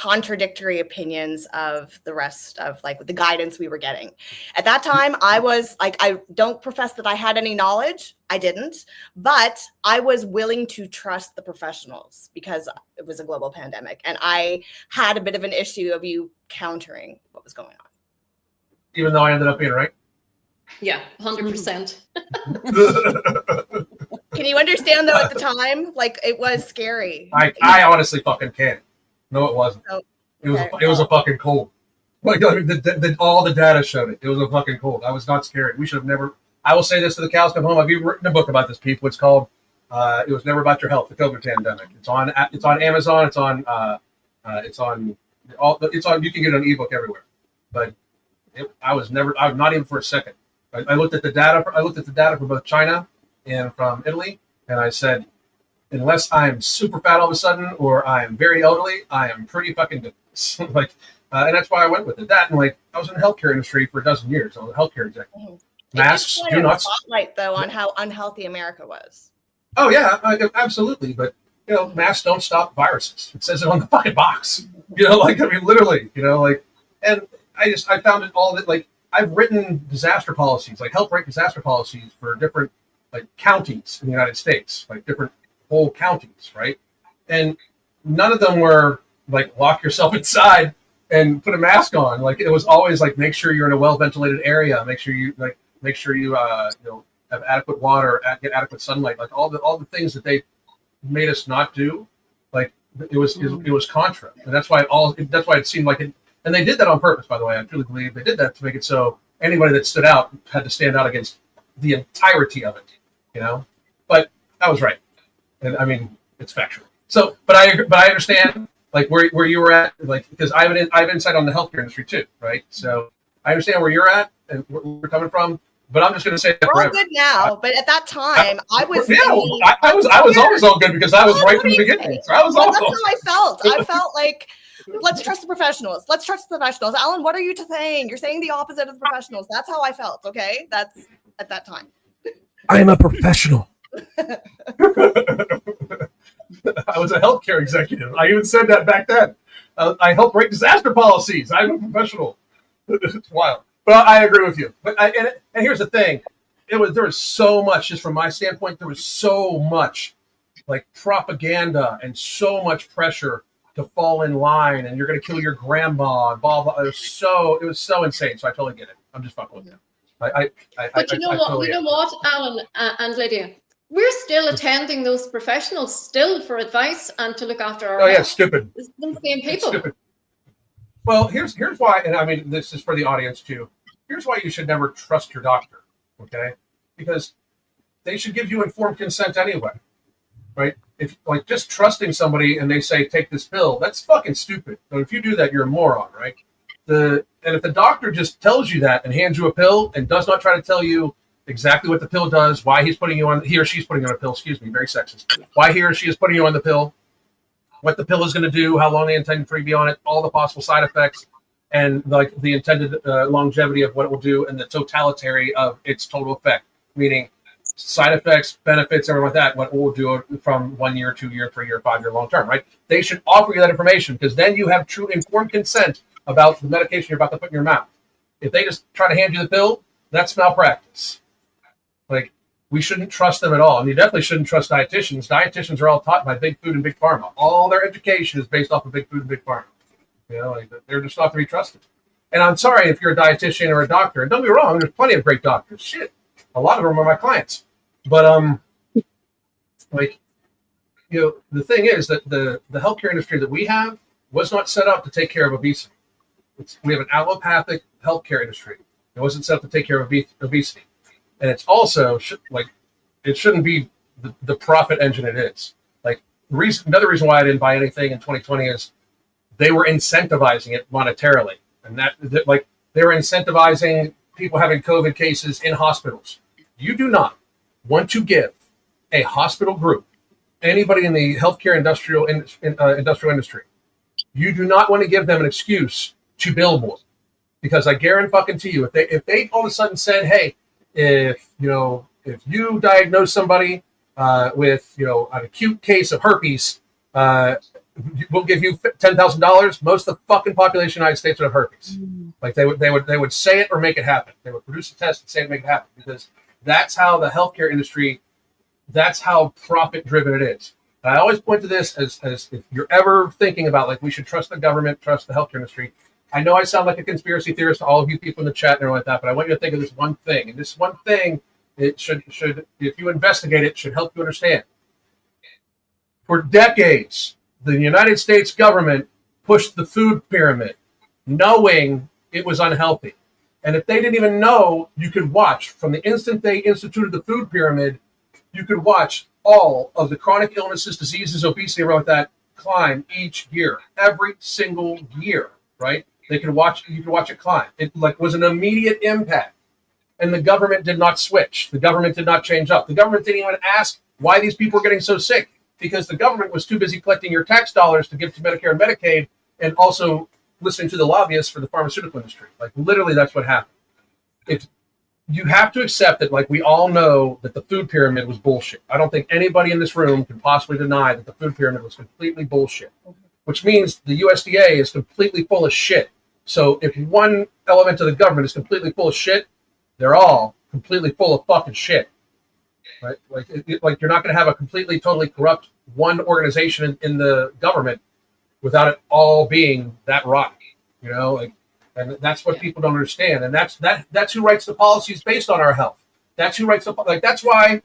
contradictory opinions of the rest of like the guidance we were getting. At that time, I was like, I don't profess that I had any knowledge. I didn't, but I was willing to trust the professionals because it was a global pandemic. And I had a bit of an issue of you countering what was going on. Even though I ended up being right? Yeah, 100%. Can you understand though at the time? Like it was scary. I honestly fucking can't. No, it wasn't. Oh, It was a fucking cold. Like I mean, all the data showed it. It was a fucking cold. I was not scared. We should have never. I will say this to the cows come home. I've even written a book about this, people. It's called "It Was Never About Your Health: The COVID Pandemic." It's on Amazon. It's on You can get it on ebook everywhere. But I was not even for a second. I looked at the data. I looked at the data from both China and from Italy, and I said, unless I'm super fat all of a sudden or I'm very elderly, I am pretty fucking dense. Like, and that's why I went with it. That and like I was in the healthcare industry for a dozen years. I was a healthcare executive. Masks do not spotlight though on how unhealthy America was. Oh yeah, absolutely. But you know, masks don't stop viruses. It says it on the fucking box. You know, like I mean, literally. You know, like, and I found it all that like I've written disaster policies, like help write disaster policies for different like counties in the United States, like different whole counties, right? And none of them were like lock yourself inside and put a mask on. Like it was always like make sure you're in a well ventilated area, make sure you have adequate water, get adequate sunlight, like all the things that they made us not do. Like it was contra, and that's why it seemed like it. And they did that on purpose, by the way. I truly believe they did that to make it so anybody that stood out had to stand out against the entirety of it, you know. But I was right, and I mean it's factual. So, but I understand like where you were at, like because I have insight on the healthcare industry too, right? So I understand where you're at and where we're coming from. But I'm just going to say we're all good now. But at that time, I was. Yeah, I was always all good because I was right from the beginning. So I was that's how I felt. I felt like. Let's trust the professionals. Let's trust the professionals. Alan, what are you saying? You're saying the opposite of the professionals. That's how I felt. Okay, that's at that time. I am a professional. I was a healthcare executive. I even said that back then. I helped write disaster policies. I'm a professional. It's wild, but I agree with you. But and here's the thing: there was so much, just from my standpoint, there was so much like propaganda and so much pressure to fall in line, and you're going to kill your grandma, and blah blah. It was so insane. So I totally get it. I'm just fucking with you. But you know what, Alan and Lydia, we're still attending those professionals still for advice and to look after our. Oh yeah, stupid. It's the same people. Stupid. Well, here's why, and I mean this is for the audience too. Here's why you should never trust your doctor, okay? Because they should give you informed consent anyway, right? If like just trusting somebody and they say take this pill, that's fucking stupid. So if you do that, you're a moron, right? And if the doctor just tells you that and hands you a pill and does not try to tell you exactly what the pill does, why he or she's putting you on a pill, excuse me, very sexist. Why he or she is putting you on the pill, what the pill is going to do, how long they intend for you to be on it, all the possible side effects, and like the intended longevity of what it will do, and the totality of its total effect, meaning side effects, benefits, everything like that, what it will do from 1 year, 2 year, 3 year, 5 year, long term, right? They should offer you that information because then you have true informed consent about the medication you're about to put in your mouth. If they just try to hand you the pill, that's malpractice. Like, we shouldn't trust them at all. And you definitely shouldn't trust dietitians. Dietitians are all taught by big food and big pharma. All their education is based off of big food and big pharma. You know, like they're just not to be trusted. And I'm sorry if you're a dietitian or a doctor. And don't be wrong, there's plenty of great doctors. Shit, a lot of them are my clients. But like, you know, the thing is that the healthcare industry that we have was not set up to take care of obesity. We have an allopathic healthcare industry. It wasn't set up to take care of obesity. And it's also it shouldn't be the profit engine it is. Like another reason why I didn't buy anything in 2020 is they were incentivizing it monetarily, and that like they were incentivizing people having COVID cases in hospitals. You do not want to give a hospital group, anybody in the healthcare industrial industry, you do not want to give them an excuse to bill more, because I guarantee you, if they all of a sudden said, hey, if you diagnose somebody with an acute case of herpes, we'll give you $10,000. Most of the fucking population of the United States would have herpes. Like they would say it or make it happen. They would produce a test and say it and make it happen, because that's how the healthcare industry, that's how profit driven it is. And I always point to this as if you're ever thinking about like we should trust the government, trust the healthcare industry. I know I sound like a conspiracy theorist to all of you people in the chat and everything like that, but I want you to think of this one thing. And this one thing, it should if you investigate it, should help you understand. For decades, the United States government pushed the food pyramid, knowing it was unhealthy. And if they didn't even know, you could watch from the instant they instituted the food pyramid, you could watch all of the chronic illnesses, diseases, obesity, and all that climb each year, every single year, right? You could watch it climb. It like was an immediate impact. And the government did not switch. The government did not change up. The government didn't even ask why these people were getting so sick, because the government was too busy collecting your tax dollars to give to Medicare and Medicaid, and also listening to the lobbyists for the pharmaceutical industry. Like literally that's what happened. You have to accept that, like we all know that the food pyramid was bullshit. I don't think anybody in this room can possibly deny that the food pyramid was completely bullshit, which means the USDA is completely full of shit. So if one element of the government is completely full of shit, they're all completely full of fucking shit. Right? Like you're not going to have a completely, totally corrupt one organization in the government without it all being that rotten, you know, like, and that's what people don't understand. And that's who writes the policies based on our health. That's who writes that's why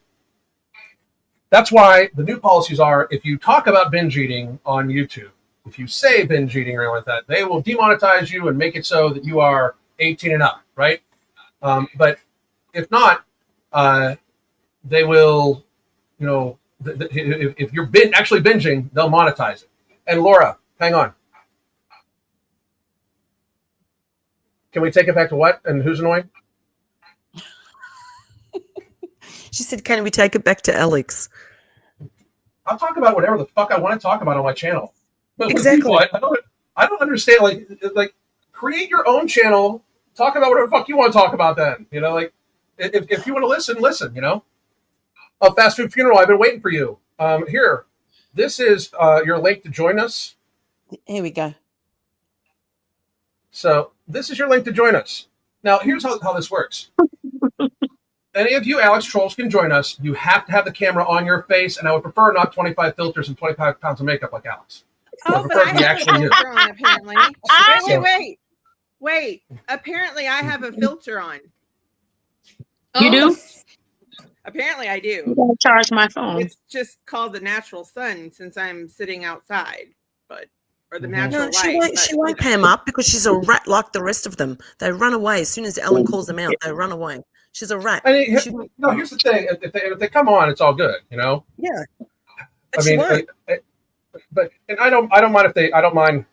the new policies are, if you talk about binge eating on YouTube, if you say binge eating or anything like that, they will demonetize you and make it so that you are 18 and up, right? But if not, they will, you know, if you're actually binging, they'll monetize it. And Laura, hang on. Can we take it back to what? And who's annoying? She said, can we take it back to Alex? I'll talk about whatever the fuck I want to talk about on my channel. But exactly. People, I don't understand. Like, create your own channel. Talk about whatever the fuck you want to talk about then. You know, like, if you want to listen, you know. A fast food funeral, I've been waiting for you. Here, this is your link to join us. Here we go. So this is your link to join us. Now, here's how this works. Any of you Alex trolls can join us. You have to have the camera on your face, and I would prefer not 25 filters and 25 pounds of makeup like Alex. Oh, but I have a filter on, apparently. Wait. Apparently, I have a filter on. You do? Apparently, I do. I'm gonna charge my phone. It's just called the natural sun since I'm sitting outside, or the natural light. She won't pam up because she's a rat like the rest of them. They run away as soon as Ellen calls them out. They run away. She's a rat. I mean, here's the thing: if they come on, it's all good, you know. Yeah. But I mean, I don't mind if they. I don't mind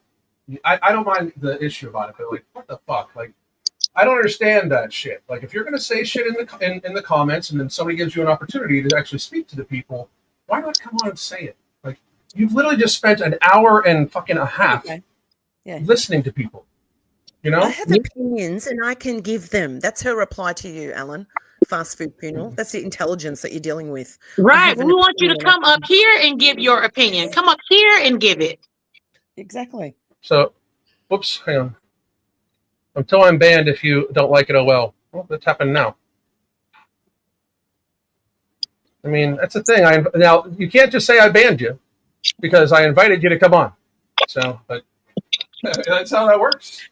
the issue about it. But like, what the fuck? Like, I don't understand that shit. Like, if you're gonna say shit in the comments, and then somebody gives you an opportunity to actually speak to the people, why not come on and say it? Like, you've literally just spent an hour and fucking a half listening to people. You know, I have opinions and I can give them. That's her reply to you, Alan. Fast food funeral. That's the intelligence that you're dealing with. Right. We want you to come up here and give your opinion. Come up here and give it. Exactly. So, whoops, hang on. Until I'm banned, if you don't like it, oh well. Well, that's happened now. I mean, that's the thing. Now you can't just say I banned you because I invited you to come on. So, but that's how that works.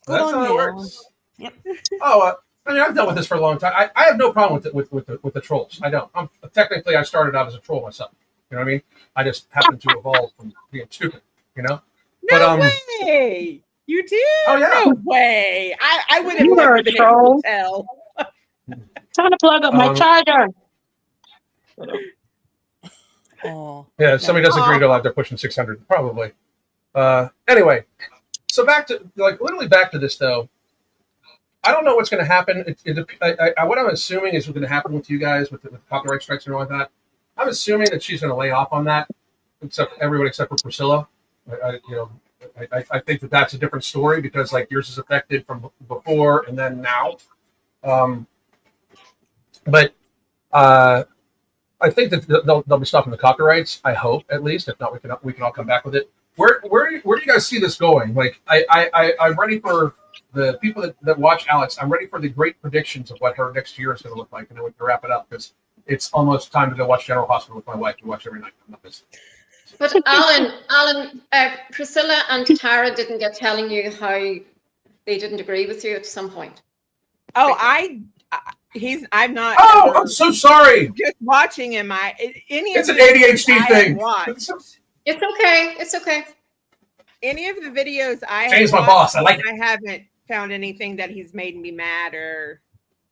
That's how it works. Yep. Oh, I mean, I've dealt with this for a long time. I have no problem with the trolls. I don't. Technically, I started out as a troll myself. You know what I mean? I just happened to evolve from being stupid. You know? No way. You did? Oh yeah. No way. I would have You never were a been troll. able to tell. Trying to plug up my charger. Oh. Yeah, if somebody doesn't agree to live, they're pushing 600 probably. Anyway, so back to literally back to this though. I don't know what's going to happen. What I'm assuming is what's going to happen with you guys with the copyright strikes and all like that. I'm assuming that she's going to lay off on that, everybody except for Priscilla. I think that's a different story because like yours is affected from before and then now. But I I think that they'll be stopping the copyrights. I hope, at least. If not, we can all come back with it. Where do you guys see this going? Like, I'm ready for the people that watch Alex. I'm ready for the great predictions of what her next year is going to look like, and then we can wrap it up because it's almost time to go watch General Hospital with my wife. We watch every night. I'm not missing. But Alan, Priscilla and Tara didn't get telling you how they didn't agree with you at some point. Oh, I'm not. Oh, I'm so sorry. Just watching him, it's an ADHD thing. It's okay. It's okay. Any of the videos I James, my boss. I like it. I haven't found anything that he's made me mad or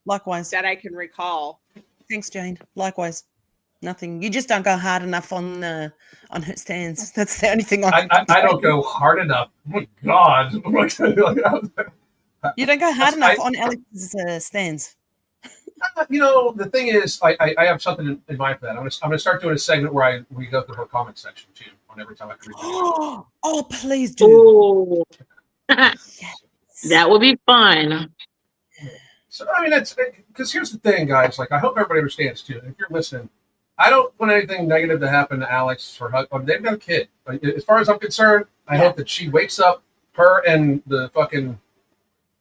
likewise that I can recall. Thanks, Jane. Likewise. Nothing. You just don't go hard enough on her stands. That's the only thing I don't go hard enough. Oh my God. You don't go hard enough on Alex's stands. You know, the thing is, I have something in mind for that. I'm gonna start doing a segment where we go through her comment section too on every time I can read. Oh, please do. Yes. That would be fun. So I mean, that's because here's the thing, guys. Like, I hope everybody understands too. If you're listening, I don't want anything negative to happen to Alex or her. They've got a kid. Like, as far as I'm concerned, I hope that she wakes up, her and the fucking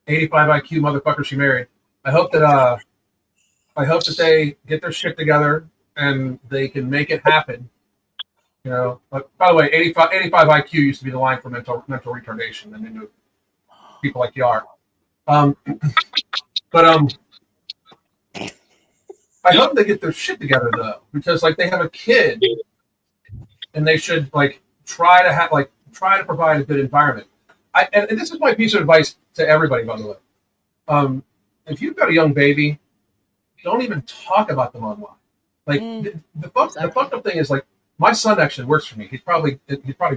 85 IQ motherfucker she married. I hope that they get their shit together and they can make it happen. You know, by the way, 85 IQ used to be the line for mental retardation, and they knew people like you are. But I hope they get their shit together though, because like they have a kid, and they should like try to provide a good environment. And this is my piece of advice to everybody, by the way. If you've got a young baby, don't even talk about them online. Like the fucked up thing is, like, my son actually works for me. He's probably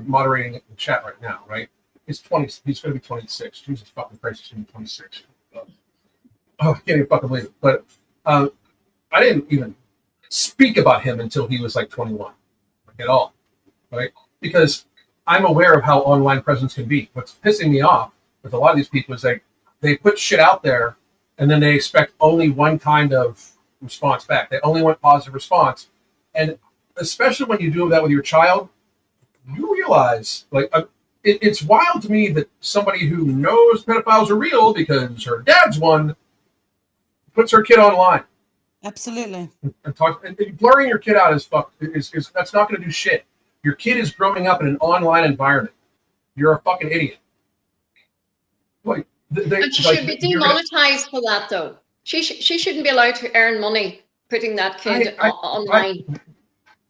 moderating the chat right now, right? He's 20. He's going to be 26. Jesus fucking Christ, he's going to be 26. I can't even fucking believe it. But I didn't even speak about him until he was like 21, like, at all, right? Because I'm aware of how online presence can be. What's pissing me off with a lot of these people is they put shit out there and then they expect only one kind of response back. They only want positive response. And especially when you do that with your child, you realize, like, it's wild to me that somebody who knows pedophiles are real because her dad's one puts her kid online. Absolutely. And blurring your kid out is that's not going to do shit. Your kid is growing up in an online environment. You're a fucking idiot. Like, and she should be demonetized for that, though. She shouldn't be allowed to earn money putting that kid online.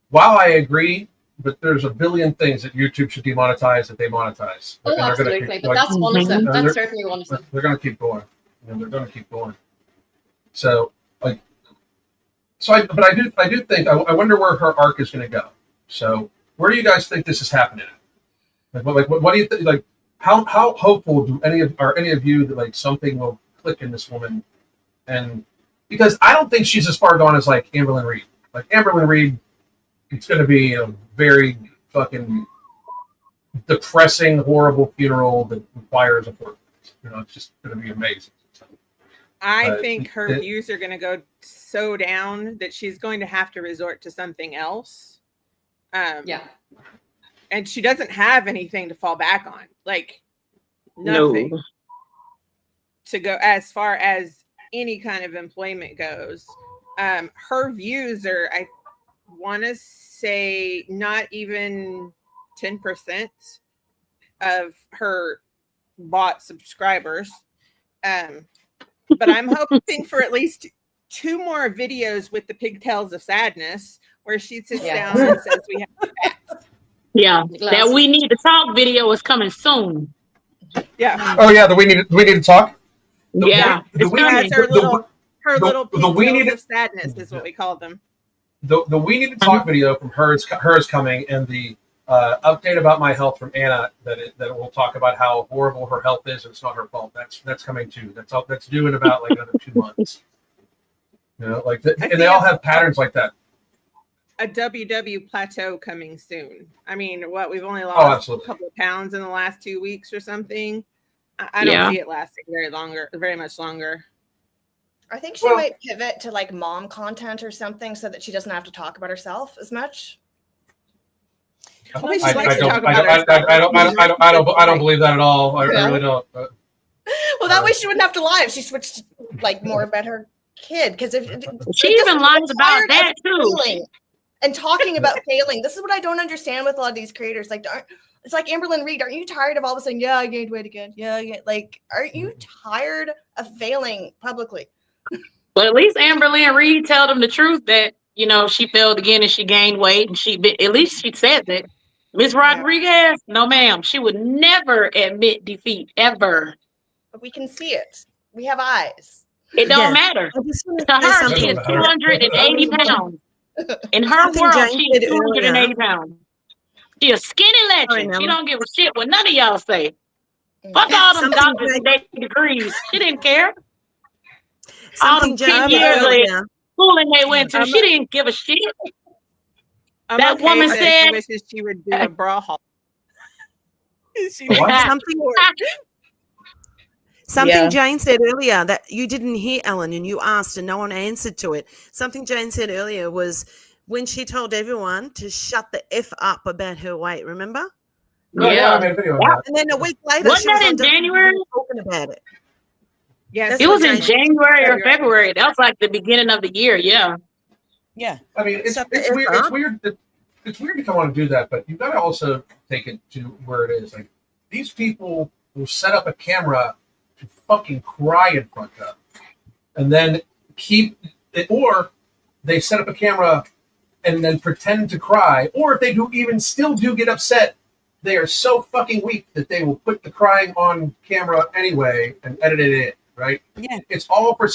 While I agree, but there's a billion things that YouTube should demonetize that they monetize. Oh, absolutely. But that's one of them. That's certainly one of them. They're going to keep going. They're going to keep going. So, like, I do think, I wonder where her arc is going to go. So, where do you guys think this is happening? What do you think? Like, how hopeful are any of you that like something will click in this woman? And because I don't think she's as far gone as like Amberlynn Reed. Like, Amberlynn Reed, it's going to be a very fucking depressing, horrible funeral that requires a fork. You know, it's just going to be amazing. I think her views are going to go so down that she's going to have to resort to something else. And she doesn't have anything to fall back on. Like, nothing to go as far as any kind of employment goes. Her views are, I want to say, not even 10% of her bought subscribers. But I'm hoping for at least 2 more videos with the pigtails of sadness where she sits down and says we have facts. Yeah, that We Need to Talk video is coming soon. Yeah. Oh yeah, we need to talk. Yeah, her little pigtails of sadness is what we call them. The We Need to Talk video from her is coming, and the update about my health from Anna that will talk about how horrible her health is and it's not her fault. That's coming too. That's due in about like another 2 months. You know, like and they all have patterns like that. A WW plateau coming soon. I mean, we've only lost a couple of pounds in the last 2 weeks or something. I don't see it lasting very much longer. I think she might pivot to like mom content or something so that she doesn't have to talk about herself as much. I don't believe that at all. I really don't. Well, that way she wouldn't have to lie if she switched like more about her kid. Because if she even lies about that too, and talking about failing. This is what I don't understand with a lot of these creators. Like, it's like Amberlynn Reed. Aren't you tired of all of a sudden? Yeah, I gained weight again. Yeah, like, aren't you tired of failing publicly? But at least Amberlynn Reed tell them the truth that, you know, she failed again and she gained weight, and at least she said that. Miss Rodriguez, no ma'am, she would never admit defeat ever. But we can see it. We have eyes. It don't matter. To her, she is 280 pounds. In her world, she is 280 pounds. She a skinny legend. She don't give a shit what none of y'all say. Fuck all them doctors and their degrees. She didn't care. All them 10 years of schooling they went to, she didn't give a shit. That woman said she wishes she would do a bra haul. Something Jane said earlier that you didn't hear, Ellen, and you asked and no one answered to it. Something Jane said earlier was when she told everyone to shut the F up about her weight, remember? Yeah, I made a video on that. And then a week later, wasn't that in January? Talking about it. Yes, it was in January or February. That was like the beginning of the year. Yeah. Yeah. I mean, it's weird. It's weird. It's weird to come on and do that, but you've got to also take it to where it is. Like, these people will set up a camera to fucking cry in front of, and then keep it, or they set up a camera and then pretend to cry, or if they still get upset, they are so fucking weak that they will put the crying on camera anyway and edit it in. Right? Yeah. It's all for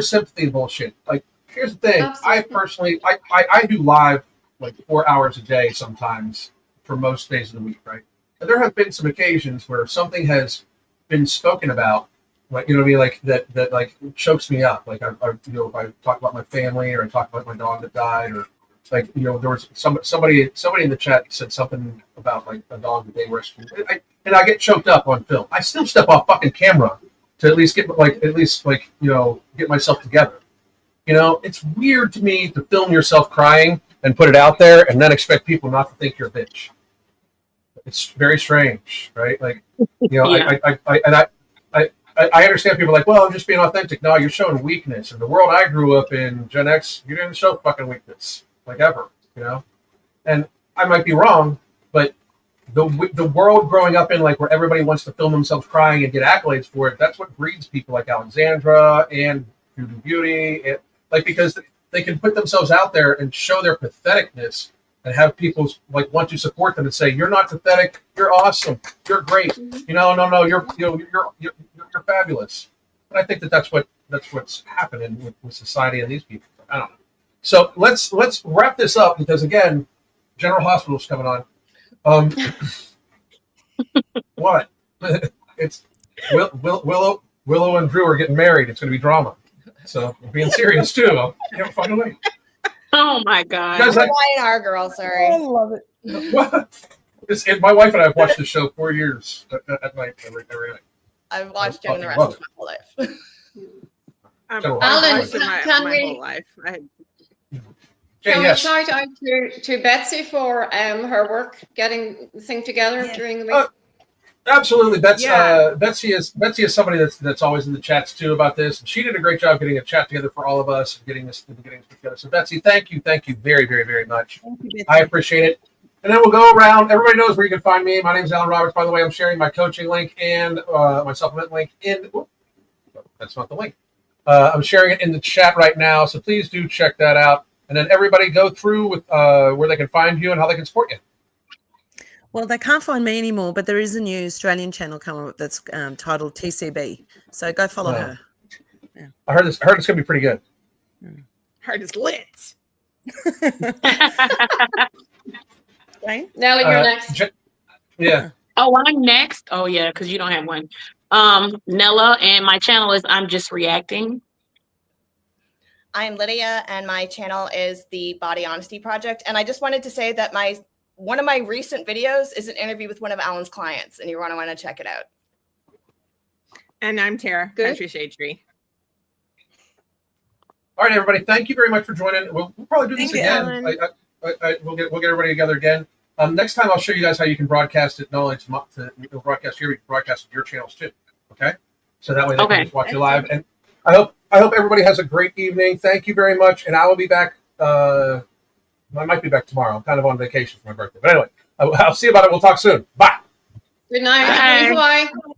sympathy bullshit. Like, here's the thing. Absolutely. I personally I do live like 4 hours a day sometimes for most days of the week, right? And there have been some occasions where something has been spoken about, like, you know what I mean, like that like chokes me up. Like, I you know, if I talk about my family or I talk about my dog that died, or like, you know, there was somebody in the chat said something about like a dog that they rescued, and I get choked up on film. I still step off fucking camera to at least get myself together. You know, it's weird to me to film yourself crying and put it out there and then expect people not to think you're a bitch. It's very strange, right? Like, you know, yeah. I understand people are like, well, I'm just being authentic. No, you're showing weakness. In the world I grew up in, Gen X, you didn't show fucking weakness, like, ever, you know? And I might be wrong, but the world growing up in, like, where everybody wants to film themselves crying and get accolades for it, that's what breeds people like Alexandra and Beauty, and, like, because they can put themselves out there and show their patheticness and have people like want to support them and say, you're not pathetic, you're awesome, you're great, you know, no, you're fabulous. And I think that's what's happening with society and these people. I don't know. So let's wrap this up, because again, General Hospital's coming on. What? It's Willow and Drew are getting married. It's going to be drama. So I'm being serious too. I can't find a way. Oh my God! I'm a Y&R girl. Sorry. I love it. What? My wife and I have watched the show 4 years at night every night. I've watched it in the rest of my whole life. Alan, can we? Whole life. Can we shout out to Betsy for her work getting the thing together during the week? Absolutely, Betsy is somebody that's always in the chats too about this. And she did a great job getting a chat together for all of us and getting this together. So Betsy, thank you very, very, very much. I appreciate it. And then we'll go around. Everybody knows where you can find me. My name is Alan Roberts. By the way, I'm sharing my coaching link and my supplement link in. Oh, that's not the link. I'm sharing it in the chat right now, so please do check that out. And then everybody go through with where they can find you and how they can support you. Well, they can't find me anymore, but there is a new Australian channel coming up that's titled TCB. So go follow her. Yeah. I heard it's going to be pretty good. Heard it's lit. Right? Nelly, you're next. Yeah. Oh, I'm next. Oh, yeah, because you don't have one. Nella, and my channel is I'm Just Reacting. I'm Lydia, and my channel is the Body Honesty Project. And I just wanted to say that one of my recent videos is an interview with one of Alan's clients, and you're going to want to check it out. And I'm Tara, Country Shade Tree. All right, everybody. Thank you very much for joining. We'll probably do this Thank you, again. Alan. We'll get everybody together again. Next time, I'll show you guys how you can broadcast it. Not only to broadcast here, you can broadcast your channels too. Okay, so that way they can just watch you live. And I hope everybody has a great evening. Thank you very much, and I will be back. I might be back tomorrow. I'm kind of on vacation for my birthday, but anyway, I'll see you about it. We'll talk soon. Bye. Good night. Bye. Bye.